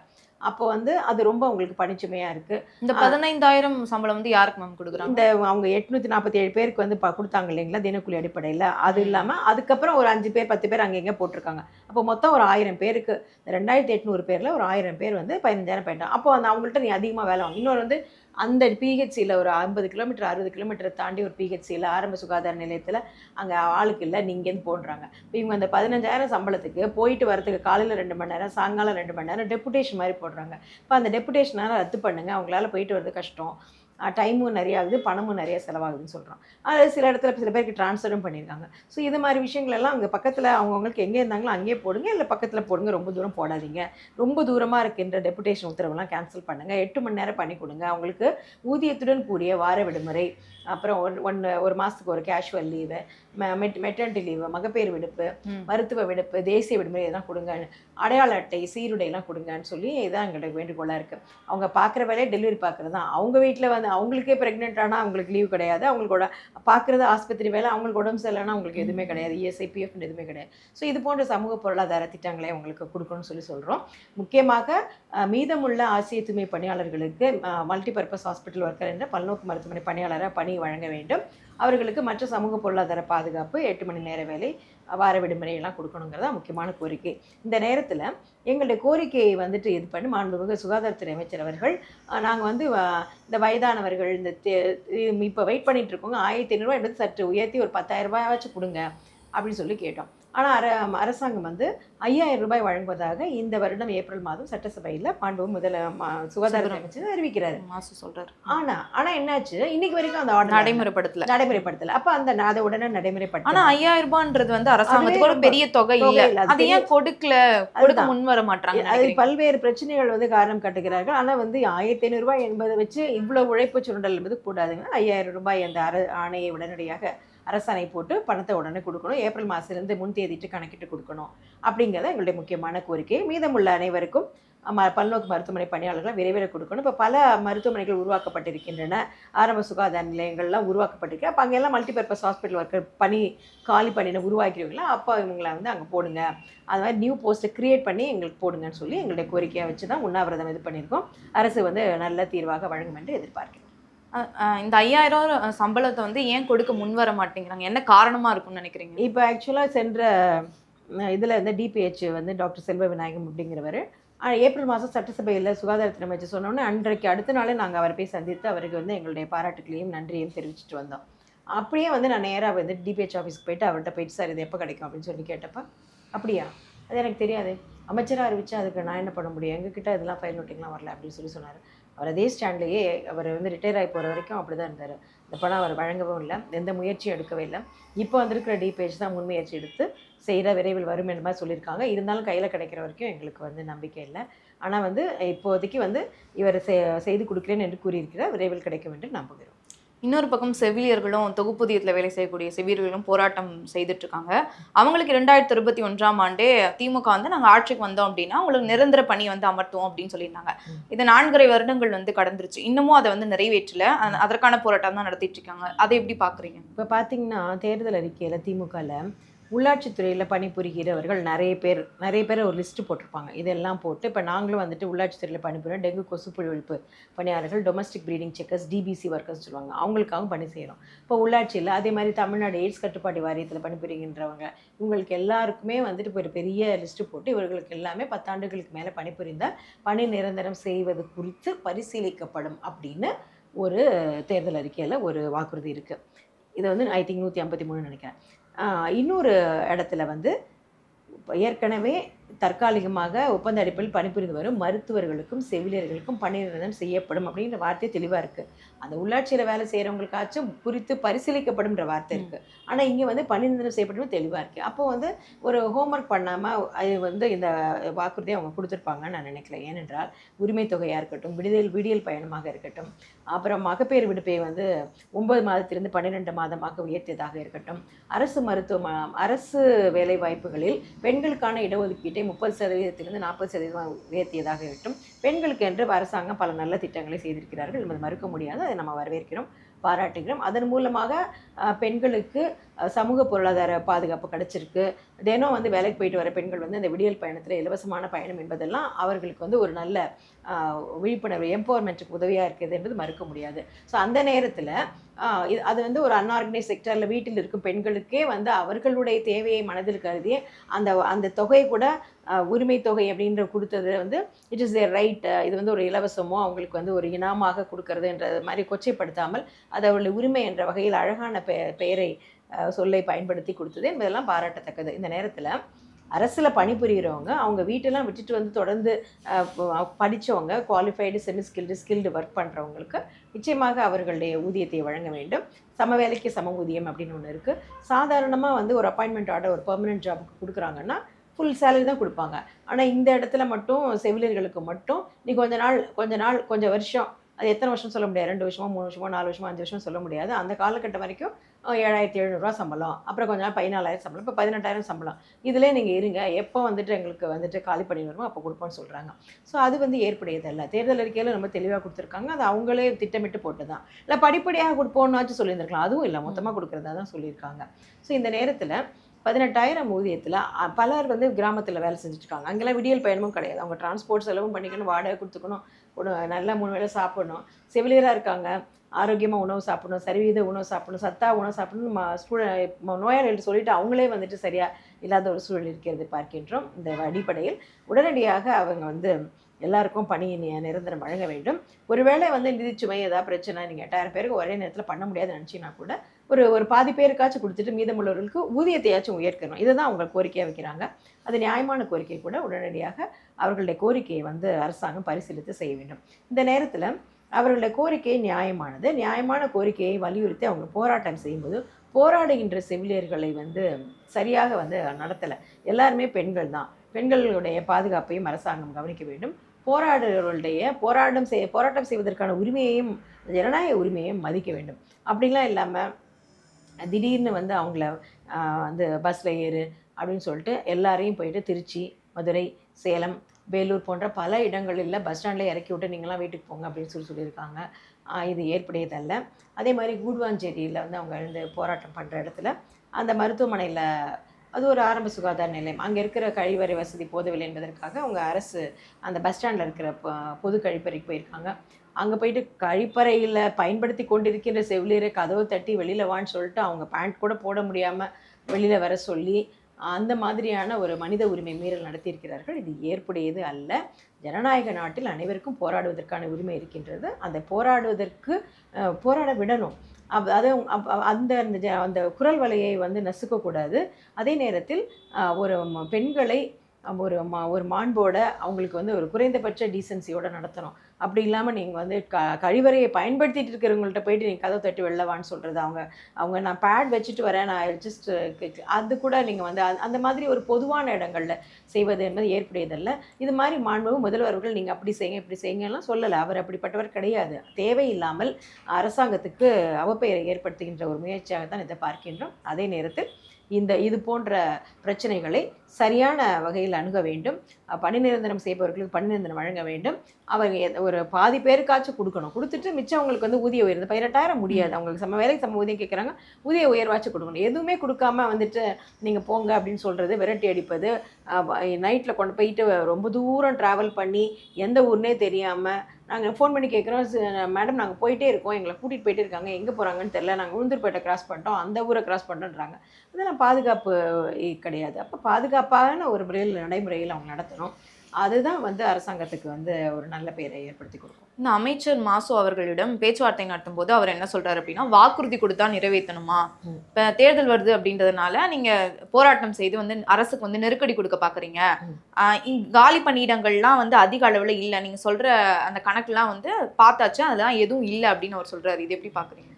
அப்போ வந்து அது ரொம்ப உங்களுக்கு பணிச்சுமையாக இருக்குது. இந்த 15,000 சம்பளம் வந்து யாருக்கு மேம் கொடுக்குறாங்க? இந்த அவங்க 847 பேருக்கு வந்து கொடுத்தாங்க இல்லைங்களா தினக்கூலி அடிப்படையில். அது இல்லாமல் அதுக்கப்புறம் ஒரு 5 பேர் 10 பேர் அங்கே எங்கே போட்டிருக்காங்க. அப்போ மொத்தம் ஒரு 1000 பேருக்கு 2800 பேரில் ஒரு 1000 பேர் வந்து 15,000 போயிட்டாங்க. அப்போ அந்த அவங்கள்ட்ட நீ அதிகமாக வேலை வாங்க. இன்னொரு வந்து அந்த பிஹெச்சியில் ஒரு 50 கிலோமீட்டர் 60 கிலோமீட்டரை தாண்டி ஒரு பிஹெச்சியில் ஆரம்ப சுகாதார நிலையத்தில் அங்கே ஆளுக்கு இல்லை, நீங்கேருந்து போடுறாங்க. இப்போ இவங்க அந்த 15,000 சம்பளத்துக்கு போயிட்டு வரதுக்கு காலையில் 2 மணி நேரம் சாயங்காலம் 2 மணி நேரம் டெப்புடேஷன் மாதிரி போடுறாங்க. இப்போ அந்த டெப்புடேஷனால் ரத்து பண்ணுங்கள், அவங்களால போயிட்டு வரது கஷ்டம், டைமும் நிறைய ஆகுது, பணமும் நிறைய செலவாகுதுன்னு சொல்கிறோம். அது சில இடத்துல சில பேருக்கு ட்ரான்ஸ்ஃபரும் பண்ணியிருக்காங்க. ஸோ இது மாதிரி விஷயங்களெல்லாம் அங்கே பக்கத்தில் அவங்கவுங்களுக்கு எங்கே இருந்தாங்களோ அங்கேயே போடுங்க, இல்லை பக்கத்தில் போடுங்க, ரொம்ப தூரம் போடாதீங்க. ரொம்ப தூரமாக இருக்கின்ற டெப்புடேஷன் உத்தரவுலாம் கேன்சல் பண்ணுங்கள். 8 மணி நேரம் பண்ணி கொடுங்க. அவங்களுக்கு ஊதியத்துடன் கூடிய வார விடுமுறை, அப்புறம் ஒரு மாதத்துக்கு ஒரு கேஷுவல் லீவு, மெட்டர்னிட்டி லீவு, மகப்பேறு விடுப்பு, மருத்துவ விடுப்பு, தேசிய விடுமுறை இதெல்லாம் கொடுங்க, அடையாள அட்டை, சீருடையெல்லாம் கொடுங்கன்னு சொல்லி இதான் எங்களுக்கு வேண்டுகோளாக இருக்குது. அவங்க பார்க்குற வேலையை டெலிவரி பார்க்குறது தான். அவங்க வீட்டில் வந்து அவங்களுக்கே ப்ரெக்னென்ட் ஆனால் அவங்களுக்கு லீவு கிடையாது, அவங்களோட பார்க்குறது ஆஸ்பத்திரி வேலை, அவங்களுக்கு உடம்பு சரியில்லைன்னா அவங்களுக்கு எதுவுமே கிடையாது, இஎஸ்ஐ பிஎஃப்னு எதுவுமே கிடையாது. ஸோ இது போன்ற சமூக பொருளாதார திட்டங்களை அவங்களுக்கு கொடுக்கணும்னு சொல்கிறோம். முக்கியமாக மீதமுள்ள ஆசிய தூய்மை பணியாளர்களுக்கு மல்டிபர்பஸ் ஹாஸ்பிட்டல் ஒர்க்கர் என்ற பல்நோக்கு மருத்துவமனை பணியாளராக பணி வழங்க வேண்டும். அவர்களுக்கு மற்ற சமூக பொருளாதார பாதுகாப்பு, 8 மணி நேர வேலை, வார விடுமுறையெல்லாம் கொடுக்கணுங்கிறதா முக்கியமான கோரிக்கை. இந்த நேரத்தில் எங்களுடைய கோரிக்கையை வந்துட்டு இது பண்ணி மாண்புமிகு சுகாதாரத்துறை அமைச்சர் அவர்கள் நாங்கள் வந்து இந்த வயதானவர்கள் இந்த இப்போ வெயிட் பண்ணிட்டு இருக்கோங்க, 1500 என்பது சற்று உயர்த்தி ஒரு 10,000 ரூபாயாச்சும் கொடுங்க அப்படின்னு சொல்லி கேட்டோம். ஆனால் அரசாங்கம் வந்து 5000 ரூபாய் வழங்குவதாக இந்த வருடம் ஏப்ரல் மாதம் சட்டசபையில் மாண்புமிகு சுகாதாரத்துறை அமைச்சர் அறிவிக்கிறாரு, சொல்றாரு. ஆனால் என்னாச்சு, இன்னைக்கு வரைக்கும் அந்த ஆர்டர் நடைமுறைப்படுத்தல. அப்போ அதை உடனே நடைமுறைப்படுத்த. ஆனா 5000 ரூபான்றது வந்து அரசாங்கத்துக்கு ஒரு பெரிய தொகை இல்லை, அது ஏன் கொடுக்க முன் வர மாட்டாங்க? அது பல்வேறு பிரச்சனைகள் வந்து காரணம் காட்டுகிறார்கள். ஆனால் வந்து 1500 ரூபாய் என்பதை வச்சு இவ்வளவு உழைப்பு சுரண்டல் என்பது கூடாதுங்க. 5000 ரூபாய் அந்த ஆணையை உடனடியாக அரசாணை போட்டு பணத்தை உடனே கொடுக்கணும், ஏப்ரல் மாதத்துலேருந்து முன் தேதிட்டு கணக்கிட்டு கொடுக்கணும் அப்படிங்கிறத எங்களுடைய முக்கியமான கோரிக்கை. மீதமுள்ள அனைவருக்கும் பல்நோக்கு மருத்துவமனை பணியாளர்கள் விரைவில் கொடுக்கணும். இப்போ பல மருத்துவமனைகள் உருவாக்கப்பட்டிருக்கின்றன, ஆரம்ப சுகாதார நிலையங்கள்லாம் உருவாக்கப்பட்டிருக்கு. அப்போ அங்கெல்லாம் மல்டிபர்பஸ் ஹாஸ்பிட்டல் ஒர்க்கர் காலி பண்ணின உருவாக்கிறீங்களா, அப்போ இவங்களை வந்து அங்கே போடுங்க, அது மாதிரி நியூ போஸ்ட்டை க்ரியேட் பண்ணி எங்களுக்கு போடுங்கன்னு சொல்லி எங்களுடைய கோரிக்கையை வச்சு தான் உண்ணாவிரதம் இது பண்ணியிருக்கோம். அரசு வந்து நல்ல தீர்வாக வழங்கும் என்று எதிர்பார்க்கிறேன். இந்த 5000 சம்பளத்தை வந்து ஏன் கொடுக்க முன் வர மாட்டேங்கிறாங்க, என்ன காரணமா இருக்கும்னு நினைக்கிறீங்க? இப்போ ஆக்சுவலாக சென்ற இதில் வந்து டிபிஹெச் வந்து டாக்டர் செல்வ விநாயகம் அப்படிங்கிறவர் ஏப்ரல் மாதம் சட்டசபையில் சுகாதாரத்துறை அமைச்சர் சொன்னோன்னே அன்றைக்கு அடுத்த நாளே நாங்கள் அவரை போய் சந்தித்து அவருக்கு வந்து எங்களுடைய பாராட்டுகளையும் நன்றியையும் தெரிவிச்சுட்டு வந்தோம். அப்படியே வந்து நான் நேராக வந்து டிபிஹெச் ஆஃபீஸ்க்கு போயிட்டு அவர்கிட்ட போயிட்டு சார் இது எப்போ கிடைக்கும் அப்படின்னு சொல்லி கேட்டப்போ, அப்படியா அது எனக்கு தெரியாது, அமைச்சராக அறிவிச்சா அதுக்கு நான் என்ன பண்ண முடியும், எங்ககிட்ட இதெல்லாம் ஃபைல் நோட்டிங்லாம் வரல அப்படின்னு சொல்லினார். அவர் அதே ஸ்டாண்ட்லேயே அவர் வந்து ரிட்டையர் ஆகி போகிற வரைக்கும் அப்படி தான் இருந்தார். இந்த பணம் அவர் வழங்கவும் இல்லை, எந்த முயற்சியும் எடுக்கவே இல்லை. இப்போ வந்திருக்கிற டிபிஹெச் தான் முன்முயற்சி எடுத்து செய்கிற விரைவில் வரும் என்ற மாதிரி சொல்லியிருக்காங்க. இருந்தாலும் கையில் கிடைக்கிற வரைக்கும் எங்களுக்கு வந்து நம்பிக்கை இல்லை. ஆனால் வந்து இப்போதைக்கு வந்து இவர் செய்து கொடுக்குறேன் என்று கூறியிருக்கிறார், விரைவில் கிடைக்கும் என்று நம்புகிறோம். இன்னொரு பக்கம் செவிலியர்களும் தொகுப்பூதியத்தில் வேலை செய்யக்கூடிய செவிலியர்களும் போராட்டம் செய்துட்டு இருக்காங்க. அவங்களுக்கு 2021ஆம் ஆண்டே திமுக வந்து நாங்கள் ஆட்சிக்கு வந்தோம் அப்படின்னா உங்களுக்கு நிரந்தர பணி வந்து அமர்த்துவோம் அப்படின்னு சொல்லியிருந்தாங்க. இது 4.5 வருடங்கள் வந்து கடந்துருச்சு, இன்னமும் அதை வந்து நிறைவேற்றல, அதற்கான போராட்டம் தான் நடத்திட்டு இருக்காங்க. அதை எப்படி பார்க்குறீங்க? இப்போ பார்த்தீங்கன்னா தேர்தல் அறிக்கையில் திமுகவில் உள்ளாட்சித்துறையில் பணிபுரிகிறவர்கள் நிறைய பேர் ஒரு லிஸ்ட்டு போட்டிருப்பாங்க. இதெல்லாம் போட்டு இப்போ நாங்களும் வந்துட்டு உள்ளாட்சித்துறையில் பணிபுரியும் டெங்கு கொசுப்புழு ஒழிப்பு பணியாளர்கள், domestic breeding checkers, DPC workers சொல்லுவாங்க, அவங்களுக்காகவும் பணி செய்கிறோம். இப்போ உள்ளாட்சியில் அதே மாதிரி தமிழ்நாடு எய்ட்ஸ் கட்டுப்பாட்டு வாரியத்தில் பணிபுரிகின்றவங்க இவங்களுக்கு எல்லாருக்குமே வந்துட்டு ஒரு பெரிய லிஸ்ட்டு போட்டு இவர்களுக்கு எல்லாமே 10 ஆண்டுகளுக்கு மேலே பணிபுரிந்தால் பணி நிரந்தரம் செய்வது குறித்து பரிசீலிக்கப்படும் அப்படின்னு ஒரு தேர்தல் அறிக்கையில் ஒரு வாக்குறுதி இருக்குது. இதை வந்து ஐ திங்க் 153 நினைக்கிறேன். இன்னொரு இடத்துல வந்து ஏற்கனவே தற்காலிகமாக ஒப்பந்த அடிப்படையில் பணிபுரிந்து வரும் மருத்துவர்களுக்கும் செவிலியர்களுக்கும் பணி நிரந்தரம் செய்யப்படும் அப்படின்ற வார்த்தை தெளிவாக இருக்குது. அந்த உள்ளாட்சியில் வேலை செய்கிறவங்களுக்காச்சும் குறித்து பரிசீலிக்கப்படும்ன்ற வார்த்தை இருக்குது. ஆனால் இங்கே வந்து பணி நிரந்தரம் செய்யப்படும் தெளிவாக இருக்குது. அப்போ வந்து ஒரு ஹோம்ஒர்க் பண்ணாமல் அது வந்து இந்த வாக்குறுதியை அவங்க கொடுத்துருப்பாங்கன்னு நான் நினைக்கிறேன். ஏனென்றால் உரிமை தொகையாக இருக்கட்டும், விடியல் பயணமாக இருக்கட்டும், அப்புறம் மகப்பேறு விடுப்பை வந்து 9 மாதத்திலிருந்து 12 மாதமாக உயர்த்தியதாக இருக்கட்டும், அரசு வேலை வாய்ப்புகளில் பெண்களுக்கான இடஒதுக்கீட்டை 30% 40% உயர்த்தியதாக இருக்கட்டும், பெண்களுக்கு என்று அரசாங்கம் பல நல்ல திட்டங்களை செய்திருக்கிறார்கள் என்பது மறுக்க முடியாது. அதை நம்ம வரவேற்கிறோம், பாராட்டுகிறோம். அதன் மூலமாக பெண்களுக்கு சமூக பொருளாதார பாதுகாப்பு கிடைச்சிருக்கு. தினம் வந்து வேலைக்கு போயிட்டு வர பெண்கள் வந்து அந்த விடியல் பயணத்தில் இலவசமான பயணம் என்பதெல்லாம் அவர்களுக்கு வந்து ஒரு நல்ல விழிப்புணர்வு எம்பவர்மெண்ட்டுக்கு உதவியாக இருக்குது என்பது மறுக்க முடியாது. ஸோ அந்த நேரத்தில் அது வந்து ஒரு அன்ஆர்கனைஸ் செக்டரில் வீட்டில் இருக்கும் பெண்களுக்கே வந்து அவர்களுடைய தேவையை மனதில் கருதி அந்த தொகை கூட உரிமை தொகை அப்படின்ற கொடுத்தது வந்து இட் இஸ் தேர் ரைட், இது வந்து ஒரு இலவசமோ அவங்களுக்கு வந்து ஒரு இனாமாக கொடுக்கறதுன்ற மாதிரி கொச்சைப்படுத்தாமல் அது அவர்களுடைய உரிமை என்ற வகையில் அழகான பெயரை சொல்லை பயன்படுத்தி கொடுத்தது என்பதெல்லாம் பாராட்டத்தக்கது. இந்த நேரத்தில் அரசில் பணிபுரிகிறவங்க அவங்க வீட்டெல்லாம் விட்டுட்டு வந்து தொடர்ந்து படித்தவங்க, குவாலிஃபைடு, ஸ்கில்டு ஒர்க் பண்ணுறவங்களுக்கு நிச்சயமாக அவர்களுடைய ஊதியத்தை வழங்க வேண்டும். சம வேலைக்கு சம ஊதியம் அப்படின்னு ஒன்று இருக்குது. சாதாரணமாக வந்து ஒரு அப்பாயின்மெண்ட் ஆர்டர் ஒரு பெர்மனன்ட் ஜாபுக்கு கொடுக்குறாங்கன்னா ஃபுல் சேலரி தான் கொடுப்பாங்க. ஆனால் இந்த இடத்துல மட்டும் செவிலியர்களுக்கு மட்டும் நீ கொஞ்சம் வருஷம் அது எத்தனை வருஷம் சொல்ல முடியாது, 2 வருஷமோ 3 வருஷமோ 4 வருஷமோ 5 வருஷம் சொல்ல முடியாது. அந்த காலகட்டம் வரைக்கும் 7,700 சம்பளம், அப்புறம் கொஞ்ச நாள் 14,000 சம்பளம், இப்போ 18,000 சம்பளம், இதிலே நீங்கள் இருங்க, எப்போ வந்துட்டு எங்களுக்கு வந்துட்டு காலி பண்ணி வருமோ அப்போ கொடுப்போம்னு சொல்கிறாங்க. ஸோ அது வந்து ஏற்புடையதல்ல. தேர்தல் அறிக்கையில் ரொம்ப தெளிவாக கொடுத்துருக்காங்க, அது அவங்களே திட்டமிட்டு போட்டு தான். இல்லை படிப்படியாக கொடுப்போம்னாச்சும் சொல்லியிருந்திருக்கலாம், அதுவும் இல்லை, மொத்தமாக கொடுக்குறதா தான் சொல்லியிருக்காங்க. ஸோ இந்த நேரத்தில் 18,000 ஊதியத்தில் பலர் வந்து கிராமத்தில் வேலை செஞ்சுட்ருக்காங்க. அங்கெல்லாம் விடியல் பயணமும் கிடையாது. அவங்க டிரான்ஸ்போர்ட் செலவும் பண்ணிக்கணும், வாடகை கொடுத்துக்கணும், நல்லா 3 வேளை சாப்பிடணும், செவிலியராக இருக்காங்க, ஆரோக்கியமாக உணவு சாப்பிடணும், சரிவித உணவு சாப்பிடணும், சத்தா உணவு சாப்பிடணும், நோயாளிகள் சொல்லிட்டு அவங்களே வந்துட்டு சரியாக இல்லாத ஒரு சூழல் இருக்கிறது பார்க்கின்றோம். இந்த அடிப்படையில் உடனடியாக அவங்க வந்து எல்லாருக்கும் பணி நிரந்தரம் வழங்க வேண்டும். ஒருவேளை வந்து நிதிச்சுமை ஏதாவது பிரச்சனை, நீங்கள் 8,000 பேருக்கு ஒரே நேரத்தில் பண்ண முடியாதுன்னு நினச்சிங்கன்னா கூட ஒரு பாதி பேருக்காச்சும் கொடுத்துட்டு மீதமுள்ளவர்களுக்கு ஊதியத்தையாச்சும் உயர்த்தணும். இதை தான் அவங்க கோரிக்கையாக வைக்கிறாங்க. அது நியாயமான கோரிக்கை கூட. உடனடியாக அவர்களுடைய கோரிக்கையை வந்து அரசாங்கம் பரிசீலித்து செய்ய வேண்டும். இந்த நேரத்தில் அவர்களுடைய கோரிக்கை நியாயமானது. நியாயமான கோரிக்கையை வலியுறுத்தி அவங்க போராட்டம் செய்யும்போது போராடுகின்ற செவிலியர்களை வந்து சரியாக வந்து நடத்தலை. எல்லாருமே பெண்கள் தான். பெண்களுடைய பாதுகாப்பையும் அரசாங்கம் கவனிக்க வேண்டும். போராடுகளுடைய போராட்டம் செய்வதற்கான உரிமையையும், ஜனநாயக உரிமையையும் மதிக்க வேண்டும். அப்படிலாம் இல்லாமல் திடீர்னு வந்து அவங்கள வந்து பஸ்ஸில் ஏறு அப்படின்னு சொல்லிட்டு எல்லாரையும் போயிட்டு திருச்சி, மதுரை, சேலம், வேலூர் போன்ற பல இடங்களில் பஸ் ஸ்டாண்டில் இறக்கி விட்டு நீங்களாம் வீட்டுக்கு போங்க அப்படின்னு சொல்லியிருக்காங்க. இது ஏற்புடையதல்ல. அதே மாதிரி கூடுவாஞ்சேரியில் வந்து அவங்க எழுந்து போராட்டம் பண்ணுற இடத்துல அந்த மருத்துவமனையில், அது ஒரு ஆரம்ப சுகாதார நிலையம், அங்கே இருக்கிற கழிவறை வசதி போதவில்லை என்பதற்காக அவங்க அரசு அந்த பஸ் ஸ்டாண்டில் இருக்கிற பொது கழிப்பறைக்கு போயிருக்காங்க. அங்கே போயிட்டு கழிப்பறையில் பயன்படுத்தி கொண்டிருக்கின்ற செவிலியரை கதவு தட்டி வெளியில் வான்னு சொல்லிட்டு அவங்க பேண்ட் கூட போட முடியாமல் வெளியில் வர சொல்லி அந்த மாதிரியான ஒரு மனித உரிமை மீறல் நடத்தியிருக்கிறார்கள். இது ஏற்புடையது அல்ல. ஜனநாயக நாட்டில் அனைவருக்கும் போராடுவதற்கான உரிமை இருக்கின்றது. அந்த போராட விடணும். அது அந்த குரல் வலையை வந்து நசுக்கக்கூடாது. அதே நேரத்தில் ஒரு பெண்களை ஒரு மாண்போட அவங்களுக்கு வந்து ஒரு குறைந்தபட்ச டீசன்சியோட நடத்தணும். அப்படி இல்லாமல் நீங்கள் வந்து கழிவறையை பயன்படுத்திட்டு இருக்கிறவங்கள்ட்ட போயிட்டு நீங்கள் கதவை தட்டி வெளிலவான்னு சொல்கிறது, அவங்க நான் பேட் வச்சுட்டு வரேன், நான் ஜஸ்ட் அது கூட நீங்கள் வந்து அந்த மாதிரி ஒரு பொதுவான இடங்களில் செய்வது என்பது ஏற்புடையதல்ல. இது மாதிரி மாண்புமிகு முதல்வர்கள் நீங்கள் அப்படி செய்யுங்க இப்படி செய்யுங்கலாம் சொல்லலை. அவர் அப்படிப்பட்டவர் கிடையாது. தேவையில்லாமல் அரசாங்கத்துக்கு அவப்பெயரை ஏற்படுத்துகின்ற ஒரு முயற்சியாக தான் இதை பார்க்கின்றோம். அதே நேரத்தில் இது போன்ற பிரச்சனைகளை சரியான வகையில் அணுக வேண்டும். பணி நிரந்தரம் செய்பவர்களுக்கு பணி நிரந்தரம் வழங்க வேண்டும். அவங்க ஒரு பாதி பேருக்காச்சும் கொடுத்துட்டு மிச்சம் அவங்களுக்கு வந்து ஊதிய உயர்வு 18,000 முடியாது. அவங்களுக்கு வேலைக்கு சம ஊதியம் கேட்குறாங்க, ஊதிய உயர்வாச்சும் கொடுக்கணும். எதுவுமே கொடுக்காம வந்துட்டு நீங்கள் போங்க அப்படின்னு சொல்கிறது, விரட்டி அடிப்பது, நைட்டில் கொண்டு போயிட்டு ரொம்ப தூரம் ட்ராவல் பண்ணி எந்த ஊர்னே தெரியாமல் நாங்கள் ஃபோன் பண்ணி கேட்குறோம், மேடம் நாங்கள் போயிட்டே இருக்கோம், எங்களை கூட்டிகிட்டு போயிட்டே இருக்காங்க, எங்கே போகிறாங்கன்னு தெரியல, நாங்கள் உளுந்தூர்பேட்டை கிராஸ் பண்ணிட்டோம், அந்த ஊரை கிராஸ் பண்ணுறோன்றாங்க. அதெல்லாம் பாதுகாப்பு கிடையாது. அப்போ பாதுகாப்பான ஒரு நடைமுறையில் அவங்க நடத்தணும். அதுதான் வந்து அரசாங்கத்துக்கு வந்து ஒரு நல்ல பெயரை ஏற்படுத்தி கொடுக்கும். இந்த அமைச்சர் மாசு அவர்களிடம் பேச்சுவார்த்தை நடத்தும் போது அவர் என்ன சொல்றாரு அப்படின்னா, வாக்குறுதி கொடுத்தா நிறைவேற்றணுமா, இப்ப தேர்தல் வருது அப்படின்றதுனால நீங்க போராட்டம் செய்து வந்து அரசுக்கு வந்து நெருக்கடி கொடுக்க பாக்குறீங்க, காலி பணியிடங்கள்லாம் வந்து அதிக அளவுல இல்லை, நீங்க சொல்ற அந்த கணக்குலாம் வந்து பார்த்தாச்சு, அதெல்லாம் எதுவும் இல்லை அப்படின்னு அவர் சொல்றாரு. இது எப்படி பாக்குறீங்க?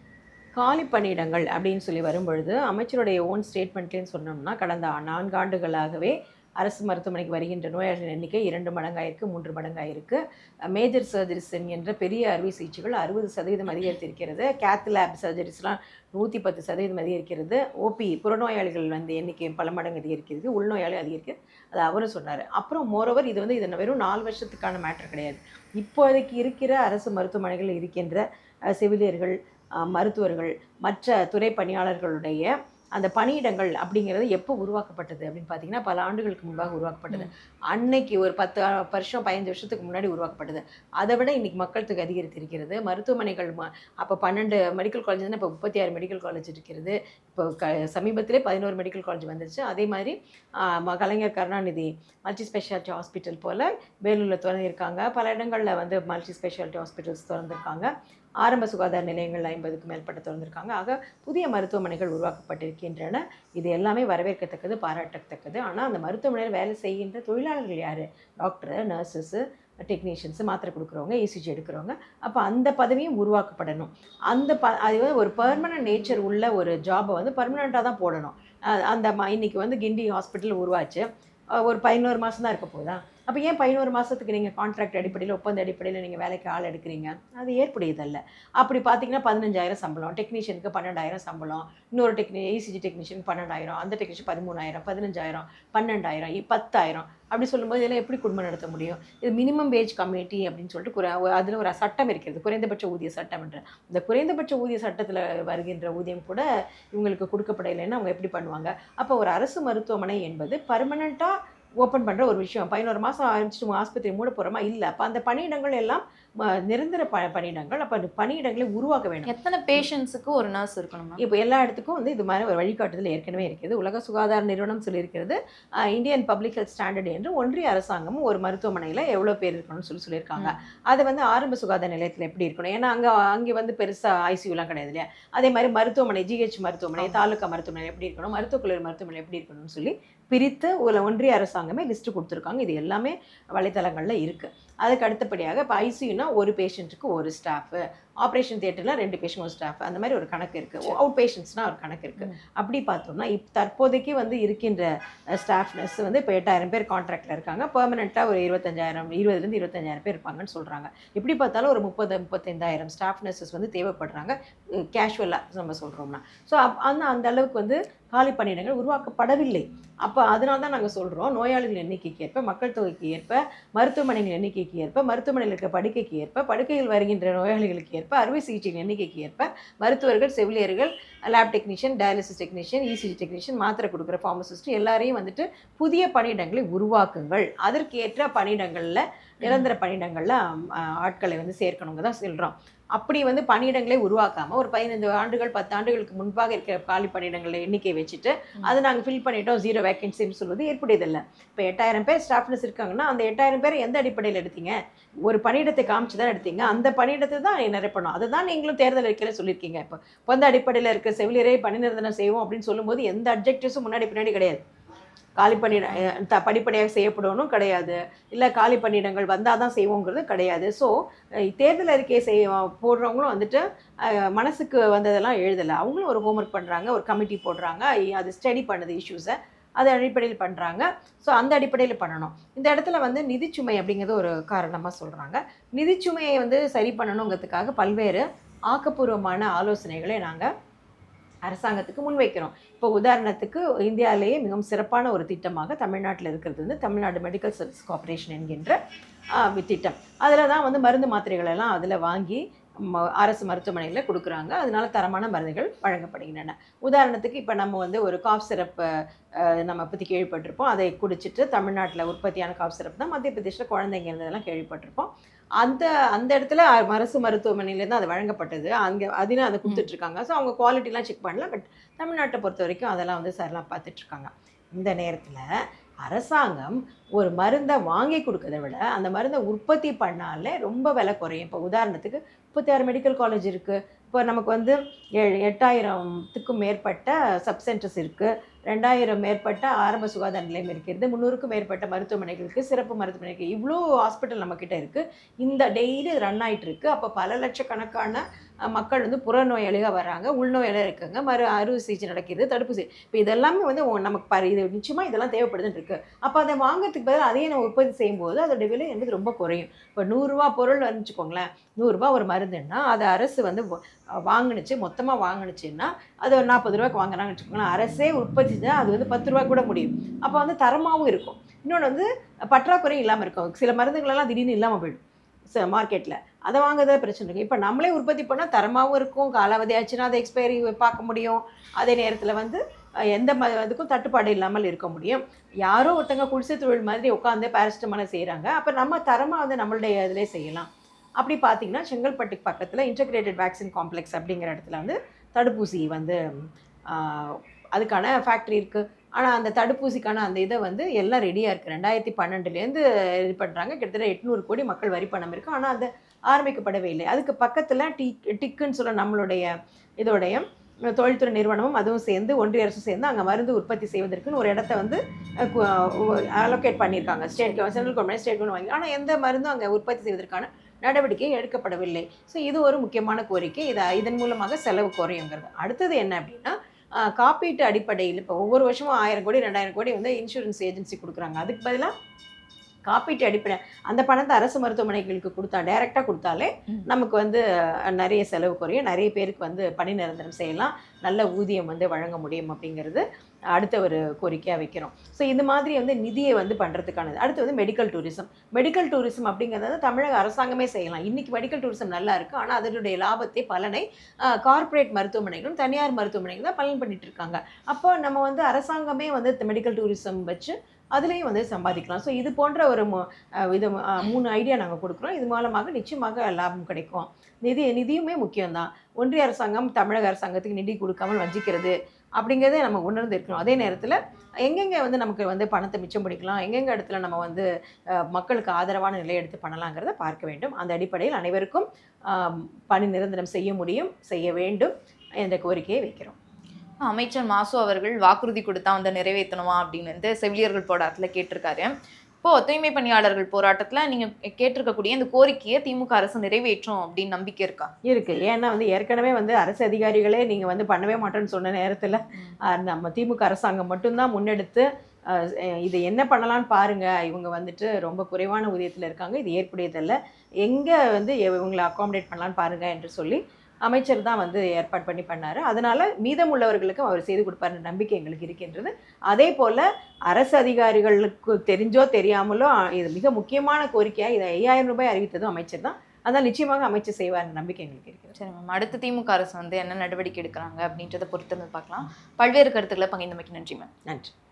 காலி பணியிடங்கள் அப்படின்னு சொல்லி வரும்பொழுது அமைச்சருடைய ஓன் ஸ்டேட்மெண்ட்லேன்னு சொன்னோம்னா, கடந்த 4 ஆண்டுகளாகவே அரசு மருத்துவமனைக்கு வருகின்ற நோயாளிகள் எண்ணிக்கை 2 மடங்காயிருக்கு, 3 மடங்காயிருக்கு. மேஜர் சர்ஜரிஸ் என்கின்ற பெரிய அறுவை சிகிச்சைகள் 60% அதிகரித்திருக்கிறது. கேத் லேப் சர்ஜரிஸ்லாம் 110% அதிகரிக்கிறது. ஓபி புறநோயாளிகள் வந்து எண்ணிக்கை பல மடங்கு அதிகரிக்கிறது, உள்நோயாளி அதிகரிக்கிறது. அது அவரும் சொன்னார். அப்புறம் மோரோவர் இது வெறும் 4 வருஷத்துக்கான மேட்டர் கிடையாது. இப்போதைக்கு இருக்கிற அரசு மருத்துவமனைகளில் இருக்கின்ற செவிலியர்கள், மருத்துவர்கள், மற்ற துறை பணியாளர்களுடைய அந்த பணியிடங்கள் அப்படிங்கிறது எப்போ உருவாக்கப்பட்டது அப்படின்னு பார்த்தீங்கன்னா, பல ஆண்டுகளுக்கு முன்பாக உருவாக்கப்பட்டது. அன்னைக்கு ஒரு 10 வருஷம் 15 வருஷத்துக்கு முன்னாடி உருவாக்கப்பட்டது. அதை விட இன்றைக்கி மக்கள் தொகை அதிகரித்திருக்கிறது. மருத்துவமனைகள் அப்போ 12 மெடிக்கல் காலேஜ் தான், இப்போ 36 மெடிக்கல் காலேஜ் இருக்கிறது. இப்போ சமீபத்திலே 11 மெடிக்கல் காலேஜ் வந்துருச்சு. அதே மாதிரி கலைஞர் கருணாநிதி மல்டி ஸ்பெஷாலிட்டி ஹாஸ்பிட்டல் போல் வேலூரில் திறந்திருக்காங்க. பல இடங்களில் வந்து மல்டி ஸ்பெஷாலிட்டி ஹாஸ்பிட்டல்ஸ் திறந்திருக்காங்க. ஆரம்ப சுகாதார நிலையங்கள் 50க்கும் மேற்பட்ட திறந்திருக்காங்க. ஆக புதிய மருத்துவமனைகள் உருவாக்கப்பட்டிருக்கின்றன. இது எல்லாமே வரவேற்கத்தக்கது, பாராட்டத்தக்கது. ஆனால் அந்த மருத்துவமனையில் வேலை செய்கின்ற தொழிலாளர்கள் யார்? டாக்டரு, நர்சஸ்ஸு, டெக்னீஷியன்ஸு, மாத்திரை கொடுக்குறவங்க, இசிஜி எடுக்கிறவங்க. அப்போ அந்த பதவியும் உருவாக்கப்படணும். அது ஒரு பெர்மனன்ட் நேச்சர் உள்ள ஒரு ஜாபை வந்து பர்மனெண்ட்டாக தான் போடணும். இன்றைக்கி வந்து கிண்டி ஹாஸ்பிட்டல் உருவாச்சு, ஒரு 11 மாதம் தான் இருக்க போதா? அப்போ ஏன் 11 மாதத்துக்கு நீங்கள் கான்ட்ராக்ட் அடிப்படையில் ஒப்பந்த அடிப்படையில் நீங்கள் வேலைக்கு ஆள் எடுக்கிறீங்க? அது ஏற்புடையதல்ல. அப்படி பார்த்தீங்கன்னா 15,000 சம்பளம், டெக்னீஷியனுக்கு 12,000 சம்பளம், இன்னொரு ECG டெக்னீஷியனுக்கு 12,000, அந்த டெக்னீஷியன் 13,000, 15,000, 12,000, 10,000 அப்படி சொல்லும்போது இதெல்லாம் எப்படி குடும்பம் நடத்த முடியும்? இது மினிமம் வேஜ் கமிட்டி அப்படின்னு சொல்லிட்டு அதில் ஒரு சட்டம் இருக்கிறது, குறைந்தபட்ச ஊதிய சட்டம் என்ற. இந்த குறைந்தபட்ச ஊதிய சட்டத்தில் வருகின்ற ஊதியம் கூட இவங்களுக்கு கொடுக்கப்படலைன்னா அவங்க எப்படி பண்ணுவாங்க? அப்போ ஒரு அரசு மருத்துவமனை என்பது பர்மனெண்ட்டாக ஓப்பன் பண்ணுற ஒரு விஷயம். 11 மாதம் ஆரம்பிச்சுட்டு ஆஸ்பத்திரி மூட போகிறோமா? இல்லை. அப்போ அந்த பணியிடங்கள் எல்லாம் நிரந்தர பணியிடங்கள். அப்போ அந்த பணியிடங்களை உருவாக்க வேணும். எத்தனை பேஷண்ட்ஸுக்கு ஒரு நர்ஸ் இருக்கணும்? இப்போ எல்லா இடத்துக்கும் வந்து இது மாதிரி ஒரு வழிகாட்டுதல் ஏற்கனவே இருக்குது. உலக சுகாதார நிறுவனம் சொல்லியிருக்கிறது, இந்தியன் பப்ளிக் ஹெல்த் ஸ்டாண்டர்ட் என்று ஒன்றிய அரசாங்கமும் ஒரு மருத்துவமனையில் எவ்வளோ பேர் இருக்கணும்னு சொல்லியிருக்காங்க. அதை வந்து ஆரம்ப சுகாதார நிலையத்தில் எப்படி இருக்கணும்? ஏன்னா அங்கே வந்து பெருசாக ஐசியூலாம் கிடையாது இல்லையா? அதே மாதிரி மருத்துவமனை, GH மருத்துவமனை, தாலுக்கா மருத்துவமனை எப்படி இருக்கணும், மருத்துவக் கல்லூரி மருத்துவமனை எப்படி இருக்கணும்னு சொல்லி பிரித்து ஒன்றிய அரசாங்கமே லிஸ்ட்டு கொடுத்துருக்காங்க. இது எல்லாமே வலைத்தளங்களில் இருக்குது. அதுக்கு அடுத்தபடியாக இப்போ ஐசியூனா ஒரு பேஷண்ட்டுக்கு ஒரு ஸ்டாஃபு, ஆப்ரேஷன் தியேட்டரில் 2 பேஷண்ட் ஒரு ஸ்டாஃப், அந்த மாதிரி ஒரு கணக்கு இருக்குது. அவுட் பேஷண்ட்ஸ்னால் ஒரு கணக்கு இருக்குது. அப்படி பார்த்தோம்னா தற்போதைக்கு வந்து இருக்கின்ற ஸ்டாஃப் நர்ஸ் வந்து இப்போ 8,000 பேர் கான்ட்ராக்டில் இருக்காங்க. பெர்மனெண்ட்டாக ஒரு 20,000 25,000 பேர் இருப்பாங்கன்னு சொல்கிறாங்க. எப்படி பார்த்தாலும் ஒரு 30,000-35,000 ஸ்டாஃப் நர்சஸ் வந்து தேவைப்படுறாங்க, கேஷுவலாக நம்ம சொல்கிறோம்னா. ஸோ அந்த அளவுக்கு வந்து காலி பணியிடங்கள் உருவாக்கப்படவில்லை. அப்போ அதனால தான் நாங்கள் சொல்கிறோம், நோயாளிகள் எண்ணிக்கைக்கு ஏற்ப, மக்கள் தொகைக்கு ஏற்ப, மருத்துவமனைகள் எண்ணிக்கைக்கு ஏற்ப, மருத்துவமனையில் இருக்க படுக்கைக்கு ஏற்ப, படுக்கையில் வருகின்ற நோயாளிகளுக்கு ஏற்ப, அறுவை சிகிச்சைகள் எண்ணிக்கைக்கு ஏற்ப மருத்துவர்கள், செவிலியர்கள், lab technician, dialysis technician, ECG technician, மாத்திரை கொடுக்குற ஃபார்மசிஸ்ட் எல்லாரையும் வந்துட்டு புதிய பணியிடங்களை உருவாக்குங்கள். அதற்கேற்ற பணியிடங்களில், நிரந்தர பணியிடங்களில் ஆட்களை வந்து சேர்க்கணுங்க தான் சொல்கிறோம். அப்படி வந்து பணியிடங்களே உருவாக்காமல் ஒரு 15 ஆண்டுகள் 10 ஆண்டுகளுக்கு முன்பாக இருக்கிற காலி பணியிடங்களை எண்ணிக்கை வச்சுட்டு அதை நாங்கள் ஃபில் பண்ணிட்டோம், 0 வேகன்சின்னு சொல்வது ஏற்புடையதில்லை. இப்போ 8,000 பேர் ஸ்டாஃப்னஸ் இருக்காங்கன்னா அந்த 8,000 பேர் எந்த அடிப்படையில் எடுத்தீங்க? ஒரு பணியிடத்தை காமிச்சு தான் எடுத்தீங்க. அந்த பணியிடத்தை தான் நிரப்பணும். அதை தான் நீங்களும் தேர்தல் அறிக்கையில் சொல்லியிருக்கீங்க. இப்போ பொந்த அடிப்படையில் இருக்கிற செவிலியரை பணி நிரந்தரம் செய்வோம் அப்படின்னு சொல்லும்போது எந்த அப்ஜெக்டிவ்ஸும் முன்னாடி பின்னாடி கிடையாது. காலி பணியிட படிப்படியாக செய்யப்படணும் கிடையாது, இல்லை காலி பணியிடங்கள் வந்தால் தான் செய்வோங்கிறது கிடையாது. ஸோ தேர்தல் அறிக்கையை போடுறவங்களும் வந்துட்டு மனசுக்கு வந்ததெல்லாம் எழுதலை. அவங்களும் ஒரு ஹோம்ஒர்க் பண்ணுறாங்க, ஒரு கமிட்டி போடுறாங்க, அது ஸ்டடி பண்ணுது இஷ்யூஸை, அது அடிப்படையில் பண்ணுறாங்க. ஸோ அந்த அடிப்படையில் பண்ணணும். இந்த இடத்துல வந்து நிதிச்சுமை அப்படிங்கிறது ஒரு காரணமாக சொல்கிறாங்க. நிதிச்சுமையை வந்து சரி பண்ணணுங்கிறதுக்காக பல்வேறு ஆக்கப்பூர்வமான ஆலோசனைகளை நாங்கள் அரசாங்கத்துக்கு முன்வைக்கிறோம். இப்போ உதாரணத்துக்கு இந்தியாவிலேயே மிகவும் சிறப்பான ஒரு திட்டமாக தமிழ்நாட்டில் இருக்கிறது வந்து தமிழ்நாடு மெடிக்கல் சர்வீஸ் கார்ப்பரேஷன் என்கின்ற திட்டம். அதில் தான் வந்து மருந்து மாத்திரைகள் எல்லாம் அதில் வாங்கி அரசு மருத்துவமனையில் கொடுக்குறாங்க. அதனால தரமான மருந்துகள் வழங்கப்படுகின்றன. உதாரணத்துக்கு இப்போ நம்ம வந்து ஒரு காஃப் சிரப்பு நம்ம பற்றி கேள்விப்பட்டிருப்போம். அதை குடிச்சிட்டு தமிழ்நாட்டில் உற்பத்தியான காஃப் சிரப் தான் மத்திய பிரதேசில் குழந்தைங்க இருந்ததெல்லாம் கேள்விப்பட்டிருப்போம். அந்த இடத்துல அரசு மருத்துவமனையிலேருந்து அது வழங்கப்பட்டது. அதில் அதை கொடுத்துட்ருக்காங்க. ஸோ அவங்க குவாலிட்டிலாம் செக் பண்ணலாம். பட் தமிழ்நாட்டை பொறுத்த வரைக்கும் அதெல்லாம் வந்து சரலாம் பார்த்துட்ருக்காங்க. இந்த நேரத்தில் அரசாங்கம் ஒரு மருந்தை வாங்கி கொடுக்கறதை விட அந்த மருந்தை உற்பத்தி பண்ணாலே ரொம்ப விலை குறையும். இப்போ உதாரணத்துக்கு 36 மெடிக்கல் காலேஜ் இருக்குது. இப்போ நமக்கு வந்து 8,000த்துக்கும் மேற்பட்ட சப்சென்டர்ஸ் இருக்குது, 2,000 மேற்பட்ட ஆரம்ப சுகாதார நிலையம் இருக்கிறது, 300க்கும் மேற்பட்ட மருத்துவமனைகளுக்கு, சிறப்பு மருத்துவமனைக்கு, இவ்வளோ ஹாஸ்பிட்டல் நம்மக்கிட்ட இருக்குது. இந்த டெய்லி ரன் ஆகிட்டு இருக்குது. அப்போ பல லட்சக்கணக்கான மக்கள் வந்து புறநோயாளியாக வராங்க, உள்நோயாளியாக இருக்காங்க, அறுவை சிகிச்சை நடக்கிறது, தடுப்பூசி, இப்போ இதெல்லாமே வந்து நமக்கு இது நிச்சயமாக இதெல்லாம் தேவைப்படுதுன்னு இருக்குது. அப்போ அதை வாங்கிறதுக்கு பதிலாக அதையே நம்ம உற்பத்தி செய்யும்போது அதோட விலை என்பது ரொம்ப குறையும். இப்போ 100 ரூபா பொருள் வந்துச்சுக்கோங்களேன், 100 ரூபா ஒரு மருந்துன்னா அதை அரசு வந்து மொத்தமாக வாங்கினுச்சுன்னா அது ஒரு 40 ரூபாய்க்கு வாங்குறாங்கன்னு வச்சுக்கோங்களேன். அரசே உற்பத்தி தான் அது வந்து 10 ரூபா கூட முடியும். அப்போ வந்து தரமாகவும் இருக்கும். இன்னொன்று வந்து பற்றாக்குறையும் இல்லாமல் இருக்கும். சில மருந்துகளெல்லாம் திடீர்னு இல்லாமல் போயிடும் மார்க்கெட்டில். அதை வாங்குறதே பிரச்சனை இருக்குது. இப்போ நம்மளே உற்பத்தி பண்ணால் தரமாகவும் இருக்கும், காலாவதி ஆச்சுன்னா அதை எக்ஸ்பைரி பார்க்க முடியும். அதே நேரத்தில் வந்து எந்த இதுக்கும் தட்டுப்பாடு இல்லாமல் இருக்க முடியும். யாரோ ஒருத்தங்க குடிசை தொழில் மாதிரி உட்காந்து பேரஸ்டமாலை செய்கிறாங்க. அப்போ நம்ம தரமாக வந்து நம்மளுடைய இதிலே செய்யலாம். அப்படி பார்த்தீங்கன்னா செங்கல்பட்டுக்கு பக்கத்தில் இன்டகிரேட்டட் வேக்சின் காம்ப்ளெக்ஸ் அப்படிங்கிற இடத்துல வந்து தடுப்பூசி வந்து அதுக்கான ஃபேக்ட்ரி இருக்குது. ஆனால் அந்த தடுப்பூசிக்கான அந்த இதை வந்து எல்லாம் ரெடியாக இருக்குது. 2012லேருந்து இது பண்ணுறாங்க. கிட்டத்தட்ட 800 கோடி மக்கள் வரி பணம் இருக்குது. ஆனால் அது ஆரம்பிக்கப்படவே இல்லை. அதுக்கு பக்கத்தில் டிக்குன்னு சொல்ல நம்மளுடைய இதோடைய தொழில்துறை நிறுவனமும் அதுவும் சேர்ந்து ஒன்றிய அரசும் சேர்ந்து அங்கே மருந்து உற்பத்தி செய்வதற்குன்னு ஒரு இடத்த வந்து அலோகேட் பண்ணியிருக்காங்க. சென்ட்ரல் கவர்மெண்ட் ஸ்டேட் கவர்மெண்ட் வாங்கி. ஆனால் எந்த மருந்தும் அங்கே உற்பத்தி செய்வதற்கான நடவடிக்கை எடுக்கப்படவில்லை. ஸோ இது ஒரு முக்கியமான கோரிக்கை. இதன் மூலமாக செலவு குறையுங்கிறது. அடுத்தது என்ன அப்படின்னா, காப்பீட்டு அடிப்படையில் இப்போ ஒவ்வொரு வருஷமும் 1000 கோடி 2000 கோடி வந்து இன்சூரன்ஸ் ஏஜென்சி கொடுக்குறாங்க. அதுக்கு பதிலாக காப்பீட்டு அடிப்படை அந்த பணத்தை அரசு மருத்துவமனைகளுக்கு கொடுத்தா டைரெக்டாக கொடுத்தாலே நமக்கு வந்து நிறைய செலவு குறையும், நிறைய பேருக்கு வந்து பணி நிரந்தரம் செய்யலாம், நல்ல ஊதியம் வந்து வழங்க முடியும் அப்படிங்கிறது அடுத்த ஒரு கோரிக்கையாக வைக்கிறோம். ஸோ இந்த மாதிரி வந்து நிதியை வந்து பண்ணுறதுக்கானது. அடுத்து வந்து மெடிக்கல் டூரிசம் அப்படிங்கிறது தமிழக அரசாங்கமே செய்யலாம். இன்றைக்கி மெடிக்கல் டூரிசம் நல்லா இருக்குது, ஆனால் அதனுடைய லாபத்தை பலனை கார்ப்பரேட் மருத்துவமனைகளும் தனியார் மருத்துவமனைகளும் தான் பலன் பண்ணிட்டு இருக்காங்க. அப்போ நம்ம வந்து அரசாங்கமே வந்து மெடிக்கல் டூரிசம் வச்சு அதுலேயும் வந்து சம்பாதிக்கலாம். ஸோ இது போன்ற ஒரு 3 ஐடியா நாங்கள் கொடுக்குறோம். இது மூலமாக நிச்சயமாக லாபம் கிடைக்கும். நிதியுமே முக்கியம்தான். ஒன்றிய அரசாங்கம் தமிழக அரசாங்கத்துக்கு நிதி கொடுக்காமல் வஞ்சிக்கிறது அப்படிங்கிறதே நம்ம உணர்ந்து இருக்கணும். அதே நேரத்தில் எங்கெங்கே வந்து நமக்கு வந்து பணத்தை மிச்சம் பிடிக்கலாம், எங்கெங்கே இடத்துல நம்ம வந்து மக்களுக்கு ஆதரவான நிலை எடுத்து பண்ணலாங்கிறத பார்க்க வேண்டும். அந்த அடிப்படையில் அனைவருக்கும் பணி நிரந்தரம் செய்ய வேண்டும் என்ற கோரிக்கையை வைக்கிறோம். அமைச்சர் மாசு அவர்கள் வாக்குறுதி கொடுத்தா வந்து நிறைவேற்றணுமா அப்படின்னு வந்து செவிலியர்கள் போராட்டத்தில் கேட்டிருக்காரு. இப்போ தூய்மை பணியாளர்கள் போராட்டத்துல நீங்க கேட்டிருக்கக்கூடிய இந்த கோரிக்கையை திமுக அரசு நிறைவேற்றும் அப்படின்னு நம்பிக்கை இருக்கா? இருக்கு. ஏன்னா வந்து ஏற்கனவே வந்து அரசு அதிகாரிகளே நீங்க வந்து பண்ணவே மாட்டேன்னு சொன்ன நேரத்துல நம்ம திமுக அரசாங்கம் மட்டும்தான் முன்னெடுத்து இது என்ன பண்ணலான்னு பாருங்க, இவங்க வந்துட்டு ரொம்ப குறைவான ஊதியத்தில் இருக்காங்க, இது ஏற்புடையதல்ல, எங்கே வந்து இவங்களை அகாமடேட் பண்ணலான்னு பாருங்க என்று சொல்லி அமைச்சர் தான் வந்து ஏற்பாடு பண்ணார். அதனால மீதம் உள்ளவர்களுக்கும் அவர் செய்து கொடுப்பார் நம்பிக்கை எங்களுக்கு இருக்கின்றது. அதே போல் அரசு அதிகாரிகளுக்கு தெரிஞ்சோ தெரியாமலோ இது மிக முக்கியமான கோரிக்கையாக இதை 5000 ரூபாய் அறிவித்ததும் அமைச்சர் தான். அதனால் நிச்சயமாக அமைச்சர் செய்வார் நம்பிக்கை எங்களுக்கு இருக்கிறது. சரி மேம், அடுத்த திமுக அரசு வந்து என்ன நடவடிக்கை எடுக்கிறாங்க அப்படின்றத பொறுத்து பார்க்கலாம். பல்வேறு கருத்துக்களை பகிர்ந்தமைக்கு நன்றி மேம். நன்றி.